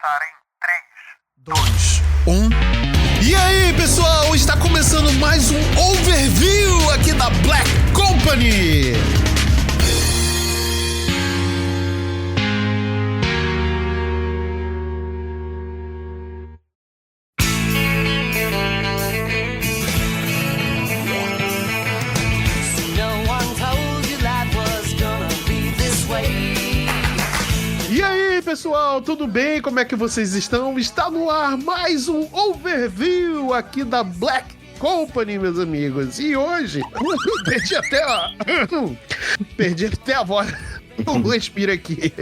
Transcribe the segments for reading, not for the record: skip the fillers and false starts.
começar em 3, 2, 1. E aí, pessoal, está começando mais um overview aqui da Black Company. E aí, pessoal, tudo bem? Como é que vocês estão? Está no ar mais um overview aqui da Black Company, meus amigos. E hoje, perdi até a voz. Um respiro aqui.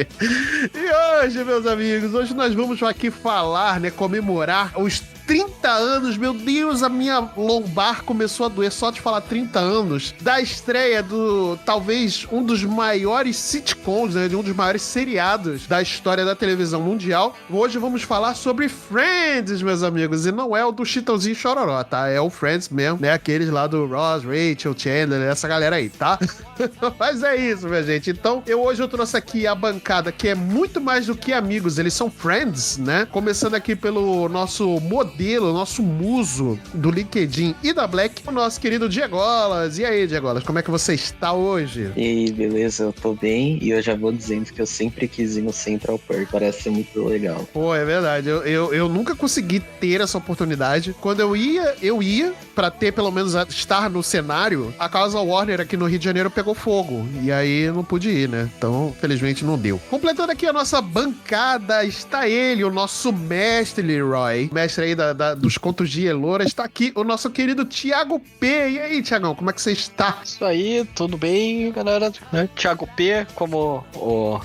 E hoje, meus amigos, hoje nós vamos aqui falar, né, comemorar os 30 anos, meu Deus, a minha lombar começou a doer só de falar 30 anos, da estreia do, talvez, um dos maiores sitcoms, né, de um dos maiores seriados da história da televisão mundial. Hoje vamos falar sobre Friends, meus amigos, e não é o do Chitãozinho e Chororó, tá? É o Friends mesmo, né, aqueles lá do Ross, Rachel, Chandler, essa galera aí, tá? Mas é isso, minha gente. Então, hoje eu trouxe aqui a bancada que é muito mais do que amigos, eles são friends, né? Começando aqui pelo nosso modelo, nosso muso do LinkedIn e da Black, o nosso querido Diegolas. E aí, Diegolas, como é que você está hoje? E aí, beleza? Eu tô bem e eu já vou dizendo que eu sempre quis ir no Central Park, parece ser muito legal. Pô, é verdade, eu nunca consegui ter essa oportunidade. Quando eu ia pra ter pelo menos estar no cenário, a Casa Warner aqui no Rio de Janeiro pegou fogo, e aí eu não pude ir, né? Então, felizmente não deu. Completando aqui a nossa bancada, está ele, o nosso mestre Leroy, mestre aí dos contos de Elora, está aqui o nosso querido Thiago P. E aí, Thiagão, como é que você está? Isso aí, tudo bem, galera? Thiago P, como o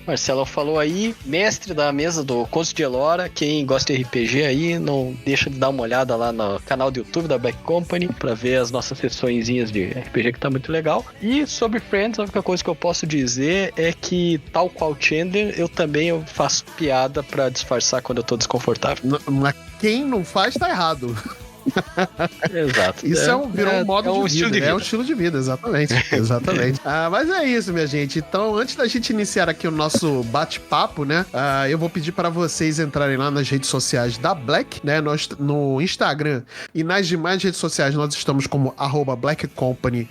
Marcelo falou aí, mestre da mesa do Contos de Elora. Quem gosta de RPG aí, não deixa de dar uma olhada lá no canal do YouTube da Black Company pra ver as nossas sessõezinhas de RPG, que tá muito legal. E sobre Friends, a única coisa que eu posso dizer é que, tal qual Chandler, eu faço piada pra disfarçar quando eu tô desconfortável. Mas quem não faz tá errado. Exato. Isso virou um modo de vida, né? É um estilo de vida, exatamente. Exatamente. Mas é isso, minha gente. Então, antes da gente iniciar aqui o nosso bate-papo, né? Eu vou pedir para vocês entrarem lá nas redes sociais da Black, né? Nós, no Instagram e nas demais redes sociais, nós estamos como @BlackCompany_,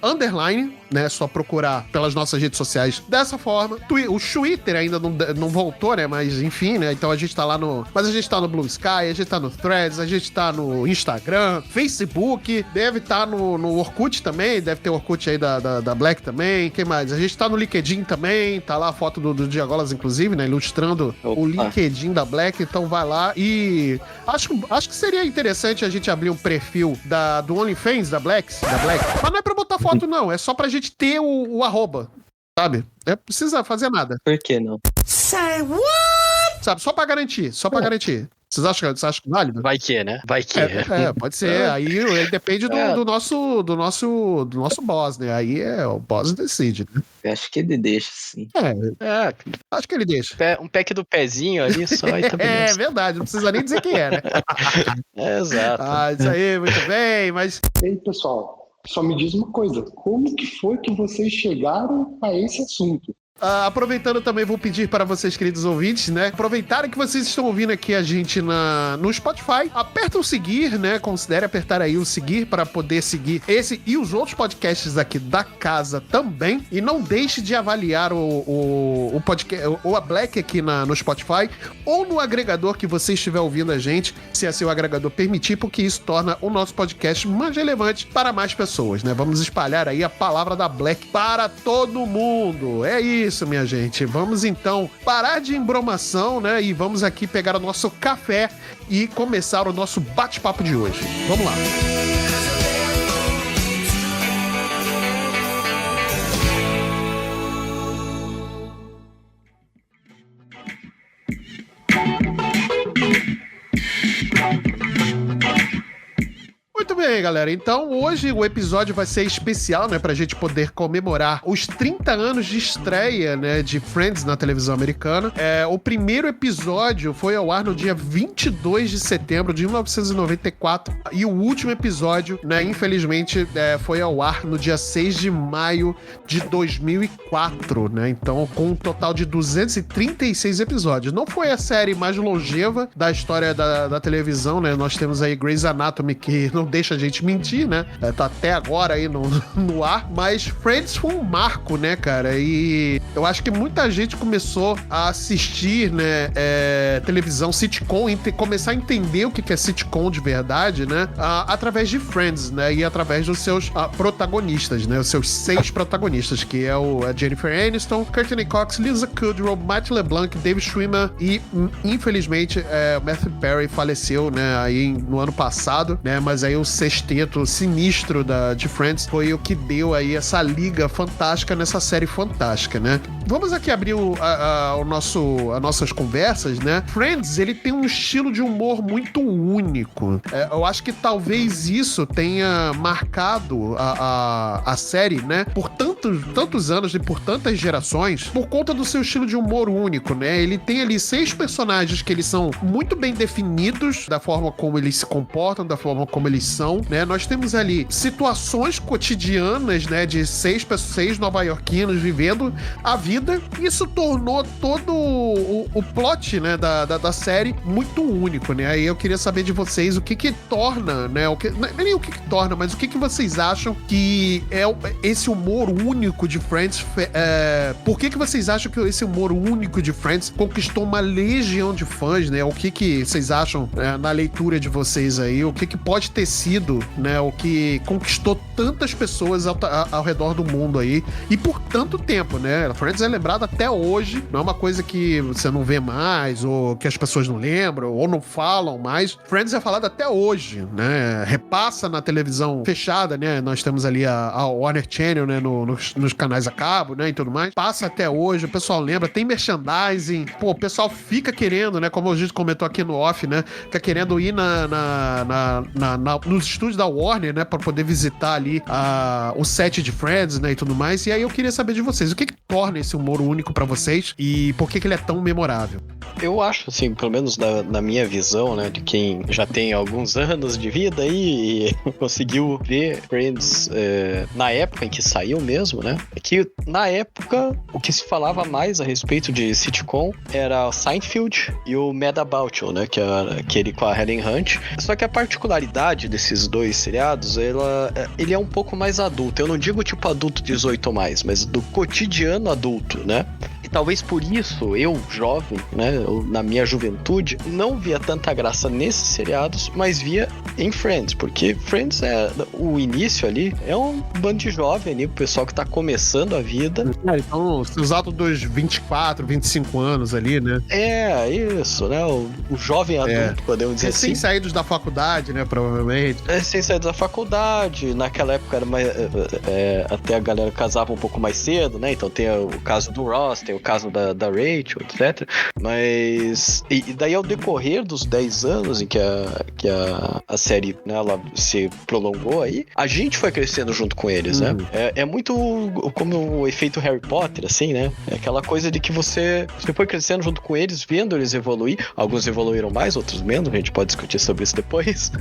né? Só procurar pelas nossas redes sociais dessa forma. O Twitter ainda não voltou, né? Mas enfim, né? Então a gente tá lá no... Mas a gente tá no Blue Sky, a gente tá no Threads, a gente tá no Instagram, Facebook, deve estar no Orkut também, deve ter Orkut aí da Black também. Quem mais? A gente tá no LinkedIn também, tá lá a foto do Diegolas, inclusive, né? Ilustrando o LinkedIn da Black, então vai lá. E acho que seria interessante a gente abrir um perfil do OnlyFans da Black. Mas não é pra botar foto, não, é só pra gente ter o arroba, sabe? Não precisa fazer nada. Por que não? Say what? Sabe, só pra garantir. Vocês acham válido? Vai que, né? Vai que. Pode ser. Aí ele depende do nosso boss, né? Aí o boss decide, né? Eu acho que ele deixa, sim. Acho que ele deixa. Um pack do pezinho ali só e tá É beleza. verdade, não precisa nem dizer quem é, né? Exato. Isso aí, muito bem, mas... Ei, pessoal, só me diz uma coisa. Como que foi que vocês chegaram a esse assunto? Aproveitando também, vou pedir para vocês, queridos ouvintes, né? Aproveitarem que vocês estão ouvindo aqui a gente no Spotify, aperta o seguir, né? Considere apertar aí o seguir para poder seguir esse e os outros podcasts aqui da casa também. E não deixe de avaliar o podcast, ou a Black aqui no Spotify, ou no agregador que você estiver ouvindo a gente, se é seu agregador permitir, porque isso torna o nosso podcast mais relevante para mais pessoas, né? Vamos espalhar aí a palavra da Black para todo mundo. É isso, minha gente. Vamos então parar de embromação, né? E vamos aqui pegar o nosso café e começar o nosso bate-papo de hoje. Vamos lá. Muito bem, galera. Então, hoje o episódio vai ser especial, né? Pra gente poder comemorar os 30 anos de estreia, né? De Friends na televisão americana. O primeiro episódio foi ao ar no dia 22 de setembro de 1994. E o último episódio, né? Infelizmente, foi ao ar no dia 6 de maio de 2004, né? Então, com um total de 236 episódios. Não foi a série mais longeva da história da televisão, né? Nós temos aí Grey's Anatomy, que não deixa a gente mentir, né? Tá até agora aí no ar, mas Friends foi um marco, né, cara? E eu acho que muita gente começou a assistir, né, televisão, sitcom, começar a entender o que é sitcom de verdade, né? Através de Friends, né? E através dos seus protagonistas, né? Os seus 6 protagonistas, que é a Jennifer Aniston, Courtney Cox, Lisa Kudrow, Matt LeBlanc, David Schwimmer e, infelizmente, Matthew Perry faleceu, né, aí no ano passado, né, mas aí o sexteto sinistro de Friends foi o que deu aí essa liga fantástica nessa série fantástica, né. Vamos aqui abrir as nossas conversas, né. Friends, ele tem um estilo de humor muito único. Eu acho que talvez isso tenha marcado a série, né, por tantos anos e por tantas gerações, por conta do seu estilo de humor único, né. Ele tem ali 6 personagens que eles são muito bem definidos da forma como eles se comportam, da forma como eles são, né? Nós temos ali situações cotidianas, né, de 6 nova-iorquinos vivendo a vida. Isso tornou todo o plot, né, da série muito único, né? Aí eu queria saber de vocês o que torna, né, nem o que torna, mas o que vocês acham que é esse humor único de Friends, por que vocês acham que esse humor único de Friends conquistou uma legião de fãs, né? O que vocês acham, na leitura de vocês aí, o que pode ter sido, né, o que conquistou tantas pessoas ao redor do mundo aí, e por tanto tempo, né? Friends é lembrado até hoje, não é uma coisa que você não vê mais, ou que as pessoas não lembram, ou não falam mais. Friends é falado até hoje, né? Repassa na televisão fechada, né? Nós temos ali a Warner Channel, né, nos canais a cabo, né, e tudo mais. Passa até hoje, o pessoal lembra, tem merchandising, pô, o pessoal fica querendo, né, como a gente comentou aqui no off, né, fica querendo ir nos estúdios da Warner, né, pra poder visitar ali o set de Friends, né, e tudo mais. E aí eu queria saber de vocês, o que torna esse humor único pra vocês e por que ele é tão memorável? Eu acho, assim, pelo menos na minha visão, né, de quem já tem alguns anos de vida aí e conseguiu ver Friends na época em que saiu mesmo, né, é que na época o que se falava mais a respeito de sitcom era o Seinfeld e o Mad About You, né, que era aquele com a Helen Hunt. Só que a particularidade desses dois seriados, ele é um pouco mais adulto. Eu não digo tipo adulto 18 ou mais, mas do cotidiano adulto, né? E talvez por isso, eu, jovem, né, na minha juventude, não via tanta graça nesses seriados, mas via em Friends, porque Friends o início ali, é um bando de jovem ali, o pessoal que tá começando a vida. Então, os altos dos 24, 25 anos ali, né? Isso, né, o jovem adulto, podemos dizer assim. Recém-saídos da faculdade, né, provavelmente. Recém-saídos da faculdade, naquela época era mais, até a galera casava um pouco mais cedo, né, então tem o caso do Ross, tem o caso da Rachel, etc. Mas, e daí ao decorrer dos 10 anos em que a série, né, ela se prolongou aí, a gente foi crescendo junto com eles, né? É muito como o efeito Harry Potter, assim, né? É aquela coisa de que você foi crescendo junto com eles, vendo eles evoluir. Alguns evoluíram mais, outros menos, a gente pode discutir sobre isso depois.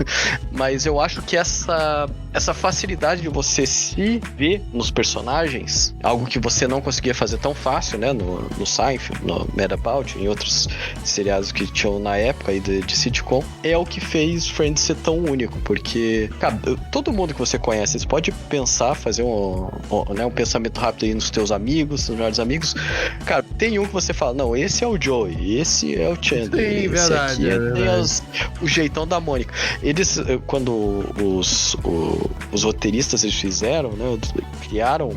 Mas eu acho que essa facilidade de você se ver nos personagens, algo que você não conseguia fazer tão fácil, né? No Seinfeld, no Mad About, em outros seriados que tinham na época aí de sitcom, é o que fez Friends ser tão único, porque, cara, todo mundo que você conhece, você pode pensar, fazer um pensamento rápido aí nos teus amigos, nos melhores amigos, cara, tem um que você fala, não, esse é o Joey, esse é o Chandler, sim, esse verdade, aqui tem o jeitão da Mônica. Eles, quando os roteiristas eles fizeram, né, criaram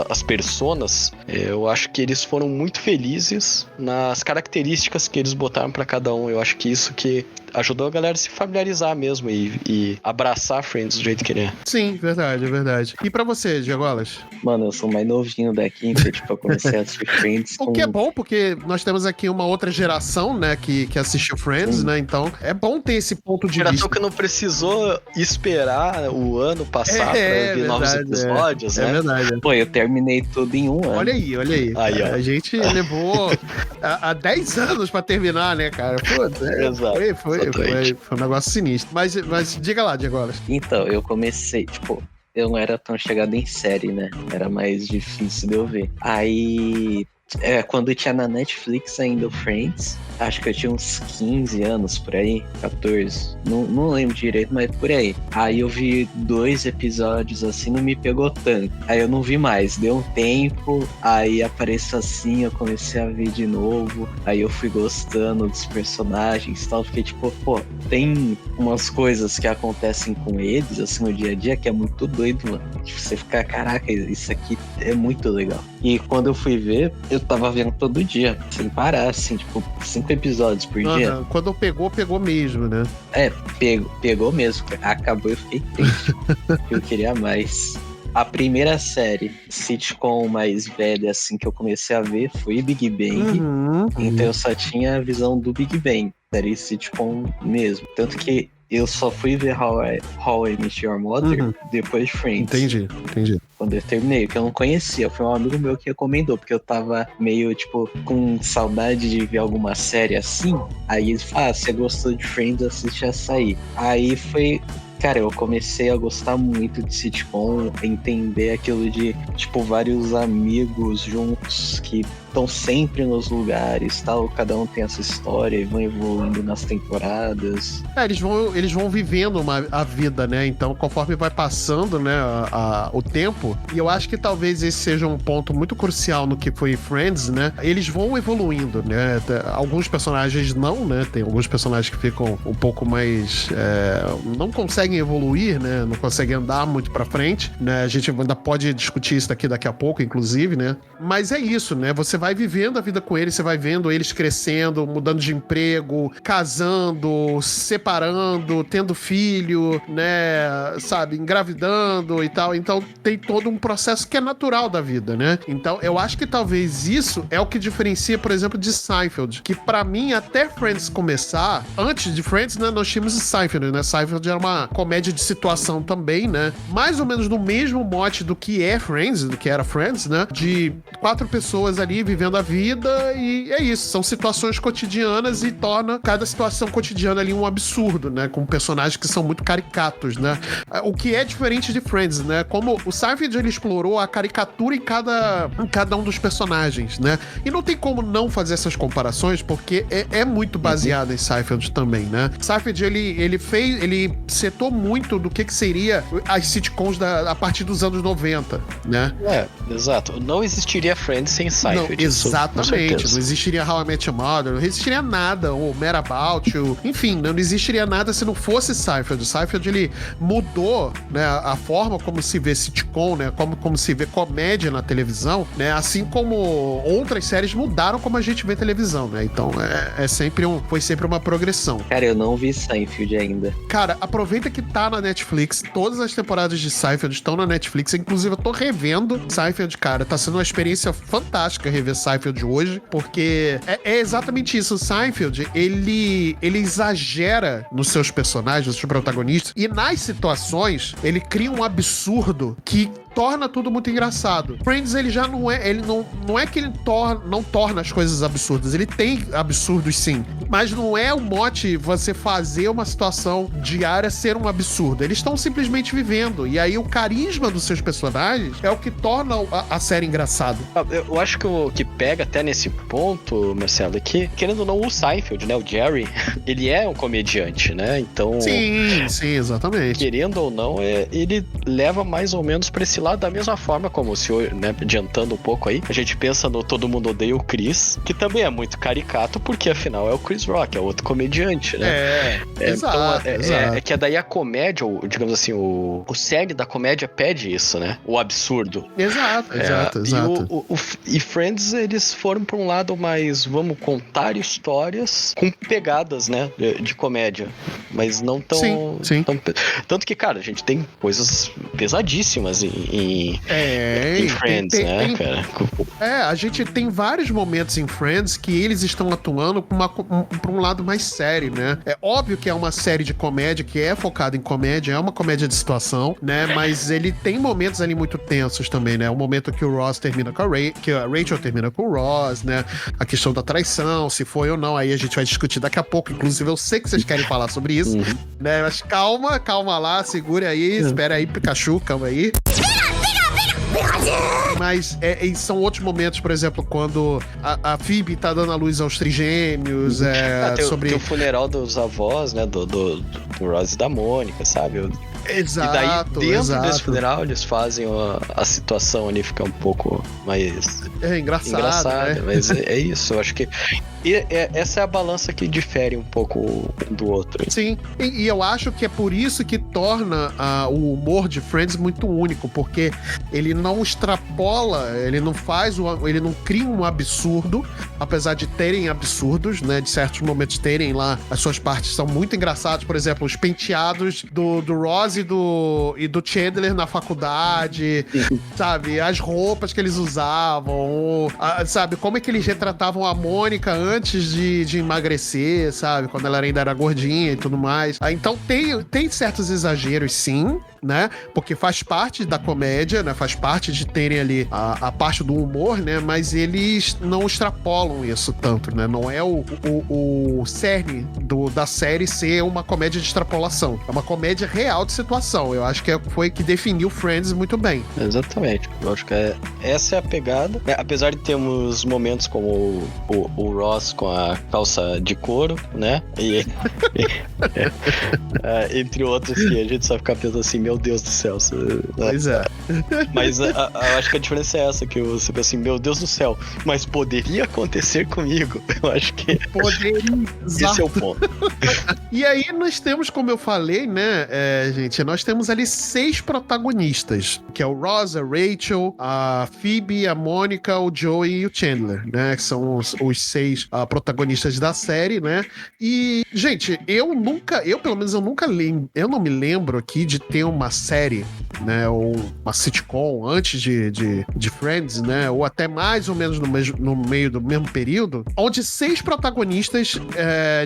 as personas, eu acho que eles foram muito felizes nas características que eles botaram pra cada um. Eu acho que isso que ajudou a galera a se familiarizar mesmo e abraçar Friends do jeito que ele é. Sim, verdade, é verdade. E pra você, Diagolas? Mano, eu sou mais novinho daqui, então, tipo, eu comecei a assistir Friends O que é bom, porque nós temos aqui uma outra geração, né, que assistiu Friends, né, então é bom ter esse ponto de Geração vista. que não precisou esperar o ano passar pra ver novos episódios, né? É verdade. Pô, eu terminei tudo em um ano. Olha aí. Aí, ó. A gente levou há 10 anos pra terminar, né, cara? Pô, Exato. foi um negócio sinistro. Mas diga lá, Diagolas. Então, eu comecei, tipo, eu não era tão chegado em série, né? Era mais difícil de eu ver. Aí, quando tinha na Netflix ainda o Friends, acho que eu tinha uns 15 anos por aí, 14. Não lembro direito, mas por aí. Aí eu vi 2 episódios assim, não me pegou tanto. Aí eu não vi mais, deu um tempo, aí apareceu assim, eu comecei a ver de novo. Aí eu fui gostando dos personagens e tal. Fiquei tipo, pô, tem umas coisas que acontecem com eles, assim, no dia a dia, que é muito doido, mano. Tipo, você fica, caraca, isso aqui é muito legal. E quando eu fui ver, eu tava vendo todo dia, sem parar, assim, tipo, 5 episódios por dia. Quando pegou mesmo, né? Pegou mesmo. Acabou, eu fiquei triste. Eu queria mais. A primeira série sitcom mais velha, assim, que eu comecei a ver foi Big Bang. Então eu só tinha a visão do Big Bang. Série sitcom mesmo. Tanto que eu só fui ver How I Met Your Mother depois de Friends. Entendi. Quando eu terminei, que eu não conhecia. Foi um amigo meu que recomendou, porque eu tava meio, tipo, com saudade de ver alguma série assim. Aí ele falou, você gostou de Friends, assiste essa aí. Aí foi... Cara, eu comecei a gostar muito de sitcom, entender aquilo de, tipo, vários amigos juntos que estão sempre nos lugares, tal, cada um tem essa história e vão evoluindo nas temporadas. Eles vão vivendo a vida, né? Então, conforme vai passando, né, o tempo, e eu acho que talvez esse seja um ponto muito crucial no que foi Friends, né? Eles vão evoluindo, né? Alguns personagens não, né? Tem alguns personagens que ficam um pouco mais... não conseguem evoluir, né? Não conseguem andar muito pra frente, né? A gente ainda pode discutir isso daqui a pouco, inclusive, né? Mas é isso, né? Você vai vivendo a vida com eles, você vai vendo eles crescendo, mudando de emprego, casando, separando, tendo filho, né, sabe, engravidando e tal. Então tem todo um processo que é natural da vida, né? Então eu acho que talvez isso é o que diferencia, por exemplo, de Seinfeld, que pra mim, até Friends começar, antes de Friends, né, nós tínhamos Seinfeld, né? Seinfeld era uma comédia de situação também, né? Mais ou menos no mesmo mote do que é Friends, do que era Friends, né? De 4 pessoas ali vivendo a vida e é isso, são situações cotidianas e torna cada situação cotidiana ali um absurdo, né, com personagens que são muito caricatos, né, o que é diferente de Friends, né, como o Seinfeld ele explorou a caricatura em cada um dos personagens, né, e não tem como não fazer essas comparações, porque é muito baseado em Seinfeld também, né. Seinfeld ele setou muito do que seria as sitcoms a partir dos anos 90, né. Exato, não existiria Friends sem Seinfeld. Não, exatamente, não existiria How I Met Your Mother, não existiria nada, ou Mad About You, enfim, não existiria nada se não fosse Seinfeld. Seinfeld, ele mudou, né, a forma como se vê sitcom, né, como se vê comédia na televisão, né, assim como outras séries mudaram como a gente vê televisão, né, então foi sempre uma progressão. Cara, eu não vi Seinfeld ainda. Cara, aproveita que tá na Netflix, todas as temporadas de Seinfeld estão na Netflix, inclusive eu tô revendo Seinfeld, cara, tá sendo uma experiência fantástica rever Seinfeld hoje, porque é exatamente isso. O Seinfeld, ele exagera nos seus personagens, nos seus protagonistas, e nas situações, ele cria um absurdo que torna tudo muito engraçado. Friends, ele já não é... Ele não é que ele não torna as coisas absurdas. Ele tem absurdos, sim. Mas não é o mote você fazer uma situação diária ser um absurdo. Eles estão simplesmente vivendo. E aí o carisma dos seus personagens é o que torna a série engraçada. Eu acho que o que pega até nesse ponto, Marcelo, é que, querendo ou não, o Seinfeld, né, o Jerry, ele é um comediante, né? Então... Sim, exatamente. Querendo ou não, ele leva mais ou menos pra esse lado lado da mesma forma como o senhor, né, adiantando um pouco aí, a gente pensa no Todo Mundo Odeia o Chris, que também é muito caricato, porque afinal é o Chris Rock, é outro comediante, né? Exato. É que daí a comédia, digamos assim, o série da comédia pede isso, né? O absurdo. Exato. E Friends, eles foram pra um lado mais, vamos contar histórias com pegadas, né, de comédia, mas não tão... Sim. Tanto que, cara, a gente tem coisas pesadíssimas em Friends, né, cara? A gente tem vários momentos em Friends que eles estão atuando pra um lado mais sério, né? É óbvio que é uma série de comédia, que é focada em comédia, é uma comédia de situação, né? Mas ele tem momentos ali muito tensos também, né? O momento que o Ross termina com que a Rachel termina com o Ross, né? A questão da traição, se foi ou não, aí a gente vai discutir daqui a pouco. Inclusive, eu sei que vocês querem falar sobre isso, né? Mas calma lá, segure aí, espera aí, Pikachu, calma aí. Mas são outros momentos, por exemplo, quando a Phoebe tá dando a luz aos trigêmeos, tem o funeral dos avós, né, do Ross e da Mônica, sabe? Exato, e daí, dentro desse funeral, eles fazem a situação ali ficar um pouco mais... engraçado, né? Mas é isso, eu acho que... essa é a balança que difere um pouco um do outro. Sim, e eu acho que é por isso que torna o humor de Friends muito único, porque ele não extrapola, ele não cria um absurdo, apesar de terem absurdos, né, de certos momentos terem lá, as suas partes são muito engraçadas, por exemplo, os penteados do Ross e do Chandler na faculdade, sabe, as roupas que eles usavam, sabe, como é que eles retratavam a Mônica antes de emagrecer, sabe? Quando ela ainda era gordinha e tudo mais. Então tem certos exageros, sim, né? Porque faz parte da comédia, né? Faz parte de terem ali a parte do humor, né? Mas eles não extrapolam isso tanto, né? Não é o cerne da série ser uma comédia de extrapolação. É uma comédia real de situação. Eu acho que foi que definiu Friends muito bem. Exatamente. Eu acho que essa é a pegada. Apesar de termos momentos como o Ross com a calça de couro, né? Entre outros que a gente só fica pensando assim, meu Deus do céu. Pois é. Mas eu acho que a diferença é essa, que você pensa assim, meu Deus do céu, mas poderia acontecer comigo. Eu acho que esse é o ponto. E aí nós temos, como eu falei, né, gente, nós temos ali 6 protagonistas, que é o Ross, a Rachel, a Phoebe, a Mônica, o Joey e o Chandler, né, que são os 6 protagonistas da série, né, e, gente, eu não me lembro aqui de ter uma série, né, ou uma sitcom antes de Friends, né, ou até mais ou menos no meio do mesmo período, onde 6 protagonistas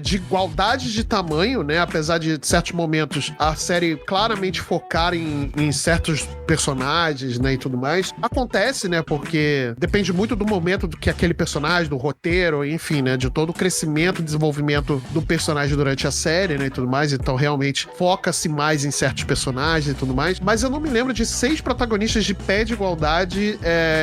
de igualdade de tamanho, né, apesar de certos momentos a série claramente focar em certos personagens, né, e tudo mais, acontece, né, porque depende muito do momento do que aquele personagem, do roteiro, enfim, né, de todo o crescimento e desenvolvimento do personagem durante a série, né, e tudo mais, então realmente foca-se mais em certos personagens e tudo mais, mas eu não me lembro de 6 protagonistas de pé de igualdade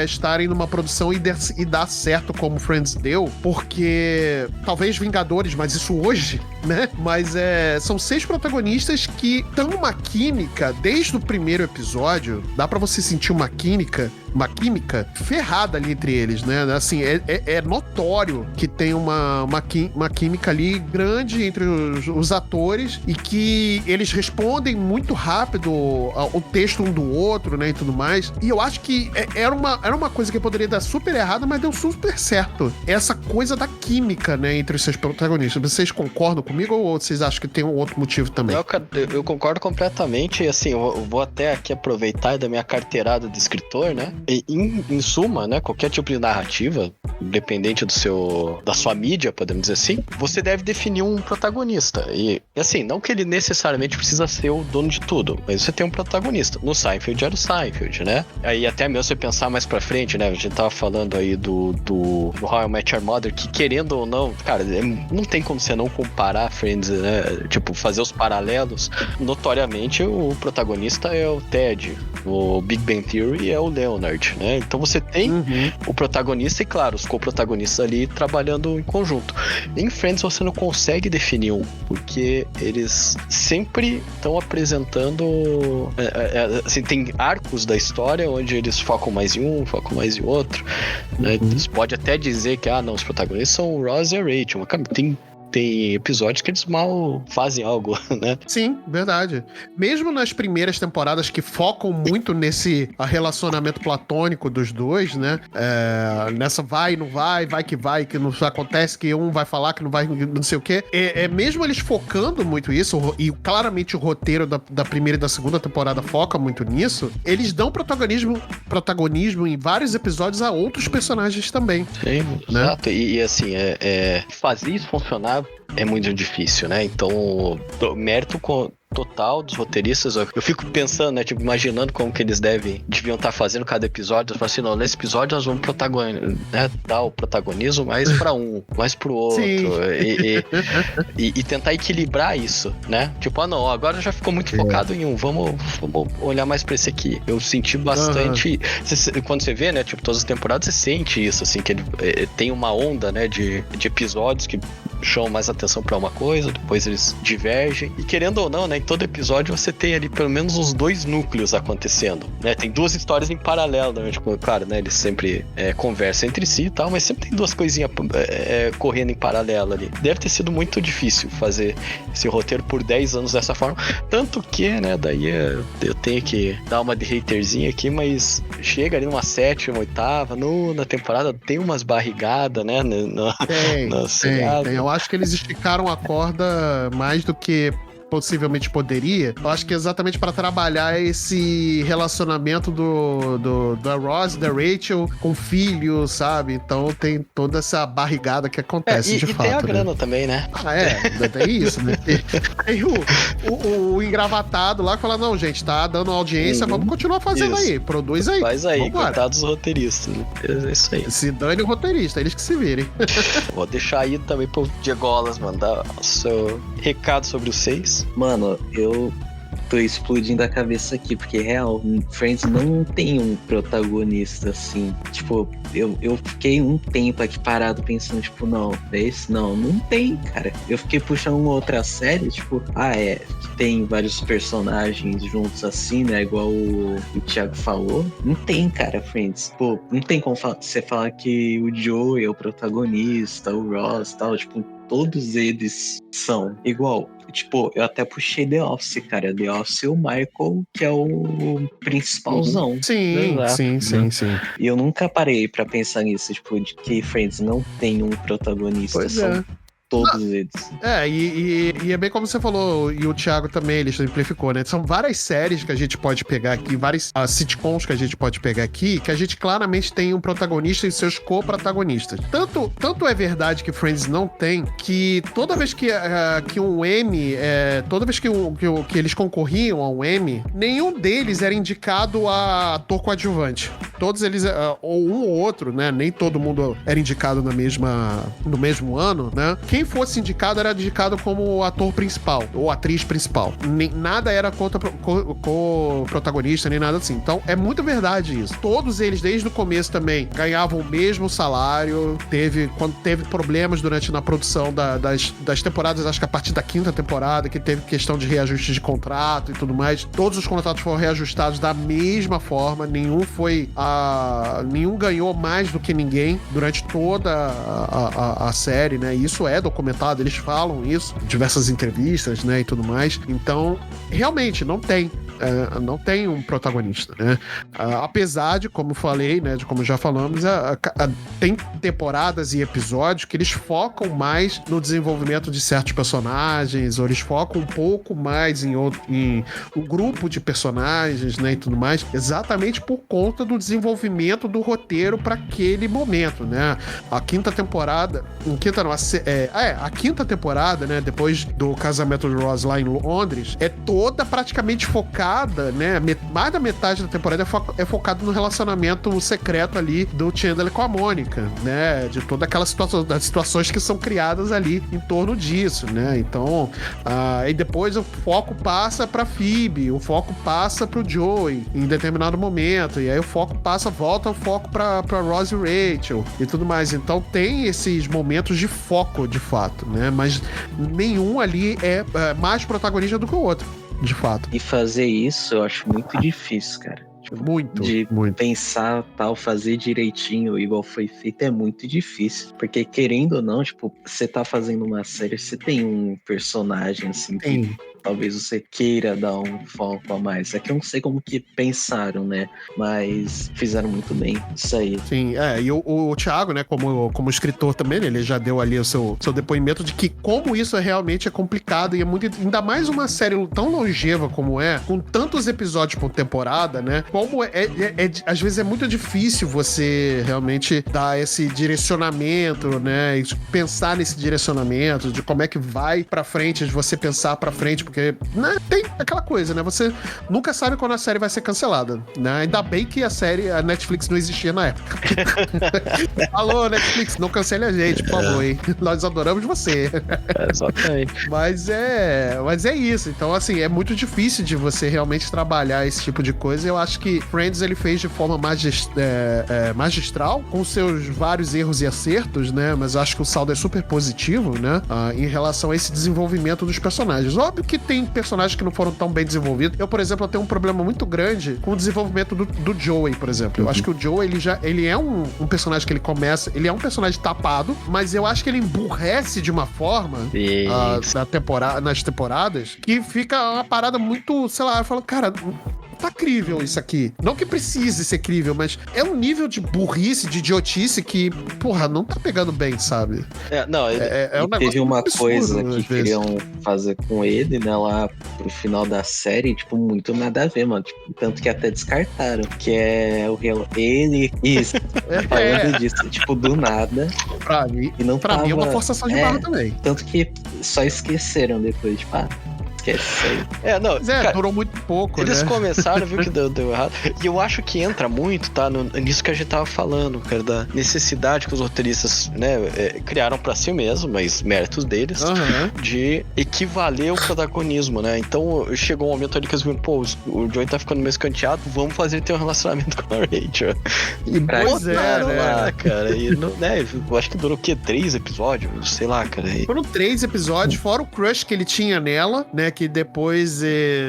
estarem numa produção e dar certo como Friends deu, porque talvez Vingadores, mas isso hoje, né, mas são 6 protagonistas que dão uma química desde o primeiro episódio, dá pra você sentir uma química ferrada ali entre eles, né? Assim, é notório que tem uma química ali grande entre os atores e que eles respondem muito rápido o texto um do outro, né? E tudo mais. E eu acho que era uma coisa que poderia dar super errada, mas deu super certo. Essa coisa da química, né? Entre os seus protagonistas. Vocês concordam comigo ou vocês acham que tem um outro motivo também? Eu concordo completamente. E assim, eu vou até aqui aproveitar da minha carteirada de escritor, né? Em suma, né, qualquer tipo de narrativa, independente da sua mídia, podemos dizer assim, você deve definir um protagonista. E assim, não que ele necessariamente precisa ser o dono de tudo, mas você tem um protagonista. No Seinfeld era o Seinfeld, né? Aí até mesmo você pensar mais pra frente, né? A gente tava falando aí do How I Met Your Mother, que querendo ou não, cara, não tem como você não comparar comparar Friends, né? Tipo, fazer os paralelos, notoriamente o protagonista é o Ted, o Big Bang Theory é o Leonard, né? Então você tem o protagonista e, claro, os co-protagonistas ali trabalhando em conjunto. Em Friends você não consegue definir um, porque eles sempre estão apresentando assim, tem arcos da história onde eles focam mais em um, focam mais em outro, né? Você pode até dizer que, não, os protagonistas são o Ross e a Rachel, mas, cara, tem episódios que eles mal fazem algo, né? Sim, verdade. Mesmo nas primeiras temporadas que focam muito nesse relacionamento platônico dos dois, né? Nessa vai, não vai que não acontece, que um vai falar que não vai, não sei o quê. Mesmo eles focando muito isso, e claramente o roteiro da primeira e da segunda temporada foca muito nisso, eles dão protagonismo em vários episódios a outros personagens também. Sim, né? Exato. E assim, fazer isso funcionar é muito difícil, né? Então, o mérito total dos roteiristas, eu fico pensando, né? Tipo, imaginando como que eles deviam estar fazendo cada episódio. Eu falo assim, não, nesse episódio nós vamos dar o protagonismo mais pra um, mais pro outro. E tentar equilibrar isso, né? Tipo, não, agora já ficou muito focado em um, vamos olhar mais pra esse aqui. Eu senti bastante... Quando você vê, né? Tipo, todas as temporadas, você sente isso, assim, que ele tem uma onda, né? De episódios que chamam mais atenção pra uma coisa, depois eles divergem. E querendo ou não, né? Em todo episódio você tem ali pelo menos uns 2 núcleos acontecendo, né? Tem 2 histórias em paralelo, né? Tipo, claro, né? Eles sempre conversam entre si e tal, mas sempre tem 2 coisinhas correndo em paralelo ali. Deve ter sido muito difícil fazer esse roteiro por 10 anos dessa forma. Tanto que, né? Daí eu tenho que dar uma de haterzinha aqui, mas chega ali numa 7ª, 8ª, na temporada tem umas barrigadas, né? Tem. Eu acho que eles esticaram a corda mais do que possivelmente poderia. Eu acho que exatamente para trabalhar esse relacionamento da Ross e da Rachel com filho, sabe? Então tem toda essa barrigada que acontece de fato. E tem a grana né? também, né? Tem isso, né? Tem o engravatado lá que fala, não, gente, tá dando audiência, vamos continuar fazendo aí, produz aí. Faz aí, vambora. coitados dos roteiristas, né? É isso aí. Se dane o roteirista, eles que se virem. Vou deixar aí também pro Diegolas mandar o seu recado sobre os 6. Mano, eu tô explodindo a cabeça aqui, porque real, Friends não tem um protagonista assim. Tipo, eu fiquei um tempo aqui parado pensando, tipo, não tem, cara. Eu fiquei puxando uma outra série, tipo, que tem vários personagens juntos assim, né? Igual o Thiago falou. Não tem, cara, Friends. Pô, não tem como você falar que o Joey é o protagonista, o Ross e tal, tipo, todos eles são igual. Tipo, eu até puxei The Office, cara. The Office é o Michael, que é o principalzão. Sim. E eu nunca parei pra pensar nisso, tipo, de que Friends não tem um protagonista. Pois são todos eles. E é bem como você falou, e o Thiago também, ele simplificou, né? São várias séries que a gente pode pegar aqui, várias sitcoms que a gente pode pegar aqui, que a gente claramente tem um protagonista e seus co-protagonistas. Tanto é verdade que Friends não tem, que toda vez que um Emmy, toda vez que eles concorriam a um Emmy, nenhum deles era indicado a ator coadjuvante. Todos eles, ou um ou outro, né? Nem todo mundo era indicado no mesmo ano, né? Quem fosse indicado era indicado como ator principal ou atriz principal. Nada era co-protagonista, nem nada assim. Então, é muito verdade isso. Todos eles, desde o começo também, ganhavam o mesmo salário. Quando teve problemas na produção das temporadas, acho que a partir da 5ª temporada, que teve questão de reajuste de contrato e tudo mais, todos os contratos foram reajustados da mesma forma. Nenhum ganhou mais do que ninguém durante toda a série, né? Isso é documentado, eles falam isso em diversas entrevistas, né, e tudo mais. Então, realmente, não tem um protagonista, né? Apesar de, como falei, né, de como já falamos, tem temporadas e episódios que eles focam mais no desenvolvimento de certos personagens, ou eles focam um pouco mais em um grupo de personagens, né, e tudo mais, exatamente por conta do desenvolvimento do roteiro para aquele momento, né? A 5ª temporada, a 5ª temporada, né, depois do casamento de Ross lá em Londres, é toda praticamente focada focada, né? Mais da metade da temporada é focada no relacionamento secreto ali do Chandler com a Mônica, né? De toda aquela situação, das situações que são criadas ali em torno disso, né? Então, e depois o foco passa pra Phoebe, o foco passa pro Joey em determinado momento, e aí o foco volta o foco pra Ross e Rachel e tudo mais. Então tem esses momentos de foco, de fato, né? Mas nenhum ali é mais protagonista do que o outro, de fato. E fazer isso eu acho muito difícil, cara. Muito, de muito. pensar tal, fazer direitinho igual foi feito é muito difícil. Porque querendo ou não, tipo, você tá fazendo uma série, você tem um personagem assim que talvez você queira dar um foco a mais. É que eu não sei como que pensaram, né? Mas fizeram muito bem isso aí. Sim, e o Thiago, né, como escritor também, ele já deu ali o seu depoimento de que como isso realmente é complicado e é muito, ainda mais uma série tão longeva como com tantos episódios por temporada, né, como às vezes é muito difícil você realmente dar esse direcionamento, né, e pensar nesse direcionamento, de como é que vai pra frente, de você pensar pra frente, porque, né, tem aquela coisa, né, você nunca sabe quando a série vai ser cancelada, né, ainda bem que a Netflix não existia na época. Alô, Netflix, não cancele a gente, por favor, hein? Nós adoramos você. Exatamente. Mas é isso. Então, assim, é muito difícil de você realmente trabalhar esse tipo de coisa. Eu acho que Friends, ele fez de forma magistral, com seus vários erros e acertos, né? Mas eu acho que o saldo é super positivo, né? Em relação a esse desenvolvimento dos personagens. Óbvio que tem personagens que não foram tão bem desenvolvidos. Eu, por exemplo, tenho um problema muito grande com o desenvolvimento do Joey, por exemplo. Eu acho que o Joey, ele é um personagem que ele é um personagem tapado, mas eu acho que ele emburrece de uma forma nas temporadas que fica uma parada muito, sei lá, eu falo, cara, tá crível isso aqui. Não que precise ser crível, mas é um nível de burrice, de idiotice que, porra, não tá pegando bem, sabe? Um teve uma coisa que queriam fazer com ele, né, lá pro final da série, tipo, muito nada a ver, mano. Tipo, tanto que até descartaram, que é ele, isso, falando disso, tipo, do nada. Pra mim, mim é uma forçação de barra também. Tanto que só esqueceram depois, tipo, esquece isso aí. Cara, durou muito pouco, eles né? começaram, viu que deu errado. E eu acho que entra muito, tá, nisso que a gente tava falando, cara, da necessidade que os roteiristas, né, criaram pra si mesmo, mas méritos deles, de equivaler o protagonismo, né? Então chegou um momento ali que eles viram, pô, o Joey tá ficando meio escanteado, vamos fazer ter um relacionamento com a Rachel. E botaram lá, cara. E, né, eu acho que durou o quê? 3 episódios? Sei lá, cara. Foram 3 episódios, fora o crush que ele tinha nela, né? Que depois,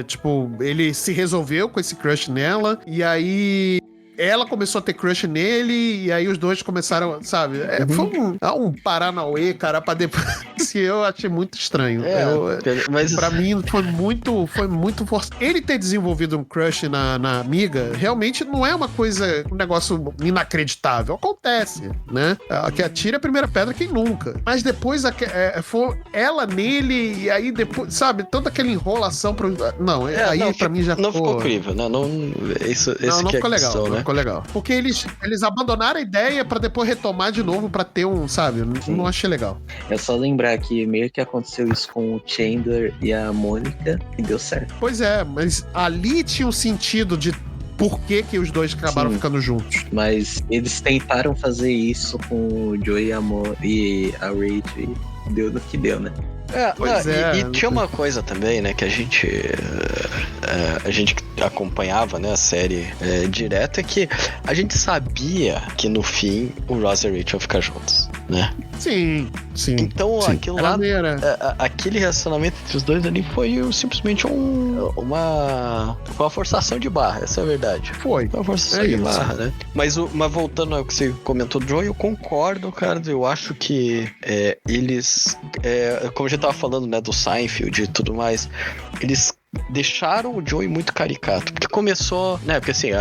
tipo, ele se resolveu com esse crush nela, e aí ela começou a ter crush nele, e aí os dois começaram, sabe? Foi um Paranauê, cara, pra depois. Eu achei muito estranho. Mas pra mim foi muito forçado. Ele ter desenvolvido um crush na amiga, realmente não é uma coisa, um negócio inacreditável. Acontece, né? Que atira a primeira pedra quem nunca. Mas depois foi ela nele, e aí depois, sabe? Toda aquela enrolação pro. Não, aí pra mim já não ficou crível, né? Não ficou legal, né? Não ficou legal. Porque eles abandonaram a ideia pra depois retomar de novo pra ter um, sabe? Não achei legal. É só lembrar que meio que aconteceu isso com o Chandler e a Mônica e deu certo. Pois é, mas ali tinha um sentido de por que os dois acabaram ficando juntos. Mas eles tentaram fazer isso com o Joey e a Rachel e deu no que deu, né? E tinha uma coisa também, né, que a gente acompanhava, né, a série direto, é que a gente sabia que no fim o Ross e a Rachel iam ficar juntos, né? Sim. Então aquilo lá, aquele relacionamento entre os dois ali foi simplesmente uma forçação de barra, essa é a verdade. Foi uma forçação de barra, né? Mas voltando ao que você comentou, Joe, eu concordo, cara. Eu acho que eles, como a gente tava falando, né, do Seinfeld e tudo mais, eles deixaram o Joey muito caricato, porque começou, né, porque assim,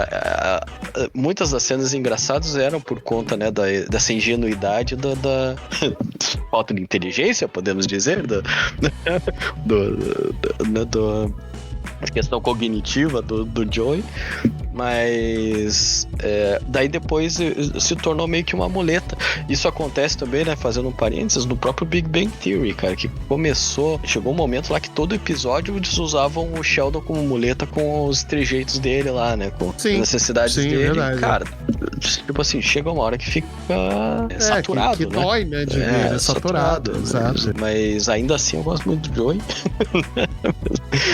muitas das cenas engraçadas eram por conta, né, dessa ingenuidade da falta de inteligência, podemos dizer, da questão cognitiva do Joey, Mas daí depois se tornou meio que uma muleta. Isso acontece também, né, fazendo um parênteses, no próprio Big Bang Theory, cara, que chegou um momento lá que todo episódio eles usavam o Sheldon como muleta com os trejeitos dele lá, né, com as necessidades dele. Verdade. Cara, tipo assim, chega uma hora que fica saturado, que né? dói, né, de ver, é saturado. Exato. Mas ainda assim eu gosto muito do Joey.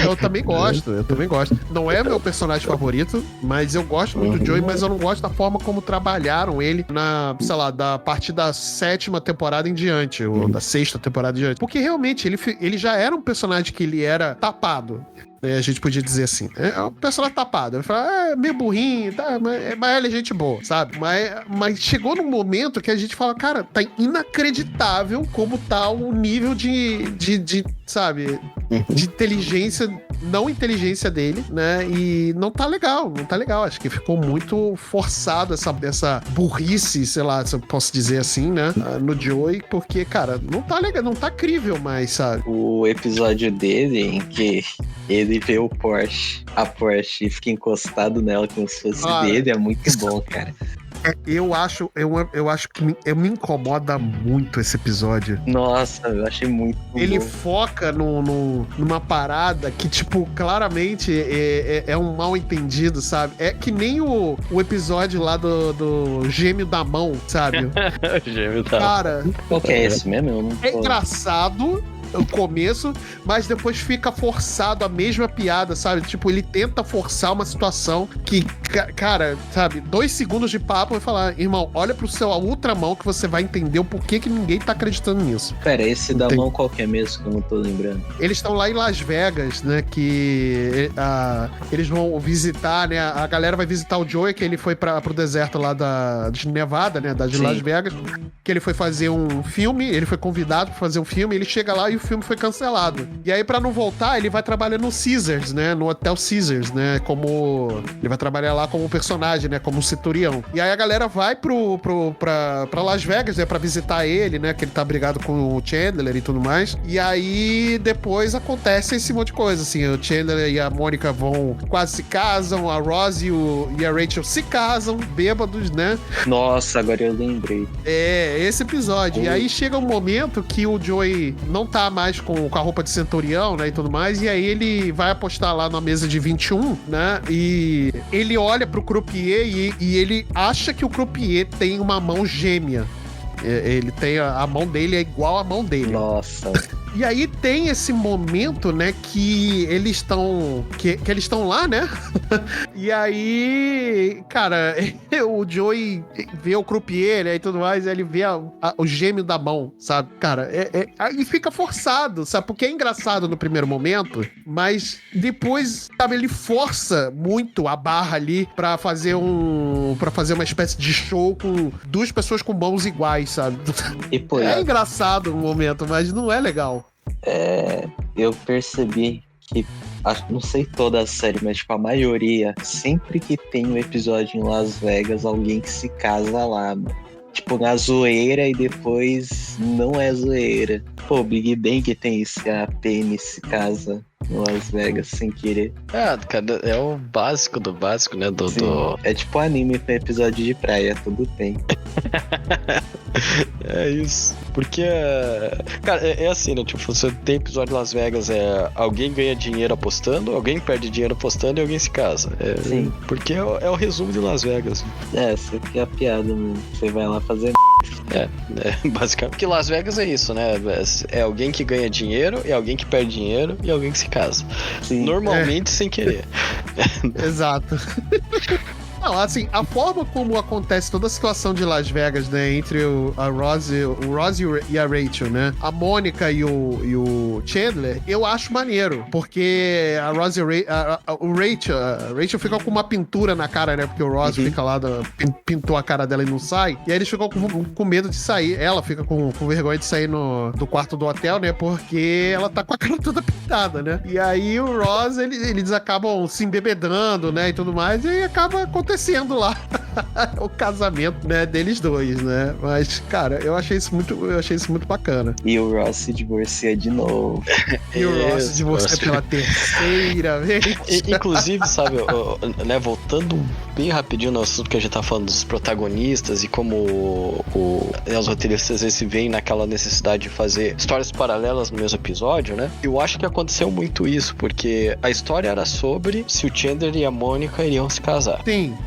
Eu também gosto. Não é meu personagem favorito, mas eu gosto muito do Joey, mas eu não gosto da forma como trabalharam ele na, sei lá, da partir da 7ª temporada em diante, ou da 6ª temporada em diante. Porque realmente ele já era um personagem que ele era tapado. A gente podia dizer assim, é um personagem tapado. Ele fala, meio burrinho, tá, mas ele é gente boa, sabe? Mas chegou num momento que a gente fala, cara, tá inacreditável como tá o nível de sabe, de não inteligência dele, né? E não tá legal. Acho que ficou muito forçado essa burrice, sei lá, se eu posso dizer assim, né? No Joey, porque, cara, não tá legal, não tá crível mais, sabe? O episódio dele em que ele vê a Porsche e fica encostado nela como se fosse dele, é muito bom, cara. Eu acho que me incomoda muito esse episódio. Nossa, eu achei muito Ele bom. foca numa parada que, tipo, claramente é um mal entendido, sabe? É que nem o episódio lá do Gêmeo da Mão, sabe? Gêmeo da Mão. Cara, Qual que é esse mesmo? Eu não é tô- engraçado o começo, mas depois fica forçado a mesma piada, sabe? Tipo, ele tenta forçar uma situação que, cara, sabe, 2 segundos de papo e falar, irmão, olha pro seu ultramão que você vai entender o porquê que ninguém tá acreditando nisso. Pera, esse da Tem. mão qual que é mesmo que eu não tô lembrando? Eles estão lá em Las Vegas, né, que eles vão visitar, né, a galera vai visitar o Joey, que ele foi pro deserto lá de Nevada, né, de Sim. Las Vegas, que ele foi fazer um filme, ele foi convidado pra fazer um filme, ele chega lá e o filme foi cancelado. E aí, pra não voltar, ele vai trabalhar no Caesars, né, no Hotel Caesars, né, ele vai trabalhar lá como personagem, né, como um centurião. E aí a galera vai pra Las Vegas, né, pra visitar ele, né, que ele tá brigado com o Chandler e tudo mais. E aí, depois acontece esse monte de coisa, assim, o Chandler e a Mônica quase se casam, a Ross e a Rachel se casam, bêbados, né? Nossa, agora eu lembrei. É, esse episódio. E aí chega um momento que o Joey não tá mais com a roupa de centurião, né, e tudo mais, e aí ele vai apostar lá na mesa de 21, né, e ele olha pro croupier e ele acha que o croupier tem uma mão gêmea. Ele tem a mão dele é igual à mão dele. Nossa. E aí tem esse momento, né, que eles estão que eles estão lá, né? E aí, cara, o Joey vê o croupier, né, e tudo mais, e ele vê o gêmeo da mão, sabe? Cara, aí fica forçado, sabe? Porque é engraçado no primeiro momento, mas depois, sabe, ele força muito a barra ali pra fazer uma espécie de show com 2 pessoas com mãos iguais, sabe? E pô, É engraçado no momento, mas não é legal. eu percebi que, não sei toda a série, mas tipo, a maioria, sempre que tem um episódio em Las Vegas, alguém que se casa lá, mano. Tipo, na zoeira e depois não é zoeira. Pô, Big Bang tem isso, a Penny se casa em Las Vegas sem querer. Cara, é o básico do básico, né? Sim. É tipo anime com episódio de praia, tudo tem. É isso. Porque, cara, é assim, né? Tipo, você tem episódio de Las Vegas, alguém ganha dinheiro apostando, alguém perde dinheiro apostando e alguém se casa. Sim. Porque é o resumo de Las Vegas. Essa que é a piada, mano. Você vai lá fazer Basicamente. Porque Las Vegas é isso, né? É alguém que ganha dinheiro, é alguém que perde dinheiro e alguém que se casa. Sim. Normalmente sem querer. Exato. Não, assim, a forma como acontece toda a situação de Las Vegas, né, entre o Ross e a Rachel, né, a Mônica e o Chandler, eu acho maneiro, porque a Ross e a Rachel fica com uma pintura na cara, né, porque o Ross fica lá, pintou a cara dela e não sai, e aí eles ficam com medo de sair, ela fica com vergonha de sair do quarto do hotel, né, porque ela tá com a cara toda pintada, né, e aí o Ross, eles acabam se embebedando, né, e tudo mais, e aí acaba acontecendo lá o casamento, né, deles dois, né? Mas, cara, eu achei isso muito bacana. E o Ross se divorcia de novo. E o Ross se divorcia pela terceira vez. Inclusive, sabe, né, voltando bem rapidinho no assunto que a gente tá falando dos protagonistas e como os roteiristas às vezes se veem naquela necessidade de fazer histórias paralelas no mesmo episódio, né? Eu acho que aconteceu muito isso, porque a história era sobre se o Chandler e a Mônica iriam se casar.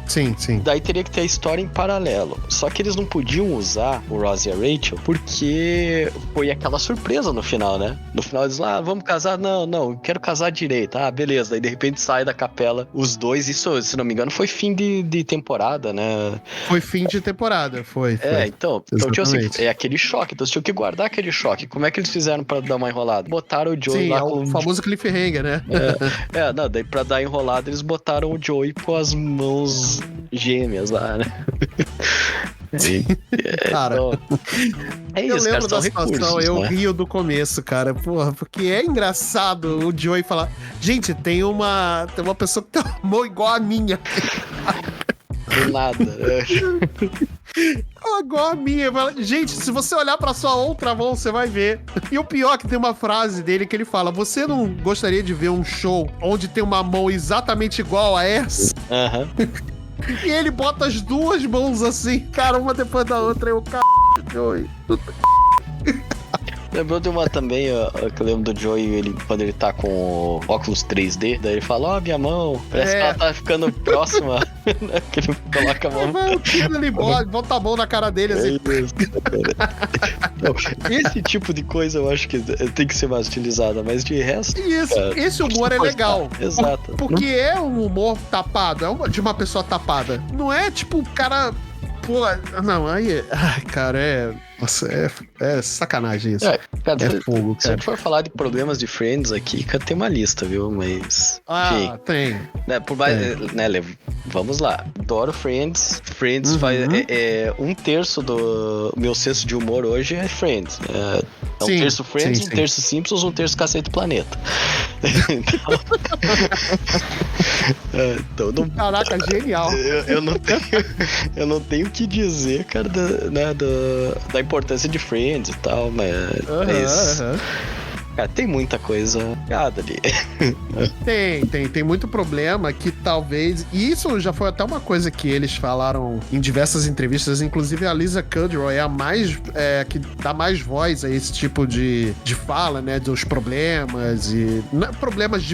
Sim. Daí teria que ter a história em paralelo. Só que eles não podiam usar o Ross e a Rachel porque foi aquela surpresa no final, né? No final eles vamos casar? Não, eu quero casar direito. Ah, beleza. Daí de repente sai da capela os dois. Isso, se não me engano, foi fim de temporada, né? Foi fim de temporada, foi. Então tinha assim, é aquele choque. Então, tinha que guardar aquele choque. Como é que eles fizeram pra dar uma enrolada? Botaram o Joey lá com... o famoso cliffhanger, né? Não, daí pra dar enrolada, eles botaram o Joey com as mãos gêmeas lá, né? Cara, então, eu isso, lembro cara, da situação, recursos, eu né? rio do começo, cara, porra, porque é engraçado o Joey falar, gente, tem uma pessoa que tem uma mão igual a minha. Do nada. Igual a minha. Gente, se você olhar pra sua outra mão, você vai ver. E o pior é que tem uma frase dele que ele fala, você não gostaria de ver um show onde tem uma mão exatamente igual a essa? E ele bota as duas mãos assim, cara, uma depois da outra, eu Joey. Lembrou de uma também, que eu lembro do Joey, quando ele tá com o óculos 3D, daí ele fala, minha mão, parece que ela tá ficando próxima, né? Que ele coloca a mão. Ele bota a mão na cara dele, assim. Esse tipo de coisa eu acho que tem que ser mais utilizada, mas de resto... Esse humor é legal. Exato. Porque é um humor tapado, de uma pessoa tapada. Não é tipo o cara... Pô, não, aí... Ai, cara, Nossa, é sacanagem isso. Cara, é fogo, cara. Se a gente for falar de problemas de Friends aqui, cara, tem uma lista, viu? Mas... enfim, tem. Né, por mais, né, vamos lá. Adoro Friends. Friends faz... um terço do meu senso de humor hoje é Friends. Um terço Friends, um terço Simpsons, um terço Cacete Planeta. Então não... Caraca, genial. Eu não tenho o que dizer, cara, da importância de Friends e tal, mas cara, tem muita coisa errada ali. Tem muito problema que talvez... E isso já foi até uma coisa que eles falaram em diversas entrevistas, inclusive a Lisa Kudrow é a mais... que dá mais voz a esse tipo de fala, né? Dos problemas e... Não é problemas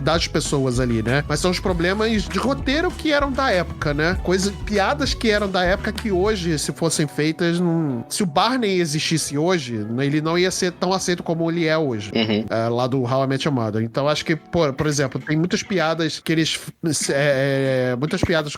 das pessoas ali, né? Mas são os problemas de roteiro que eram da época, né? Piadas que eram da época que hoje, se fossem feitas... Se o Barney existisse hoje, ele não ia ser tão aceito como ele é hoje. Lá do How I Met Your Mother. Então acho que, por exemplo, tem muitas piadas que eles... muitas piadas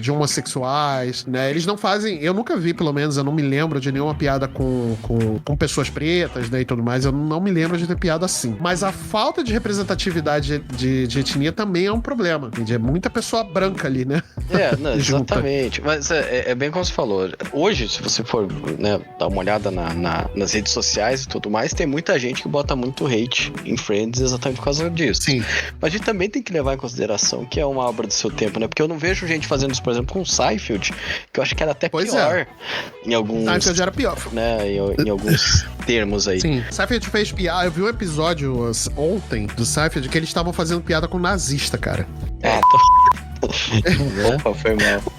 de homossexuais, né? Eles não fazem... Eu nunca vi, pelo menos, eu não me lembro de nenhuma piada com pessoas pretas, né, e tudo mais. Eu não me lembro de ter piada assim. Mas a falta de representatividade de etnia também é um problema. É muita pessoa branca ali, né? Não, exatamente. Mas é bem como você falou. Hoje, se você for, né, dar uma olhada nas redes sociais e tudo mais, tem muita gente que bota muito hate em Friends exatamente por causa disso. Sim. Mas a gente também tem que levar em consideração que é uma obra do seu tempo, né? Porque eu não vejo gente fazendo isso, por exemplo, com Seinfeld, que eu acho que era até pior em alguns... Seinfeld era pior. Né, em alguns termos aí. Sim. Seinfeld fez piada. Eu vi um episódio ontem do Seinfeld que eles estavam fazendo piada com nazista, cara. Opa, foi mal.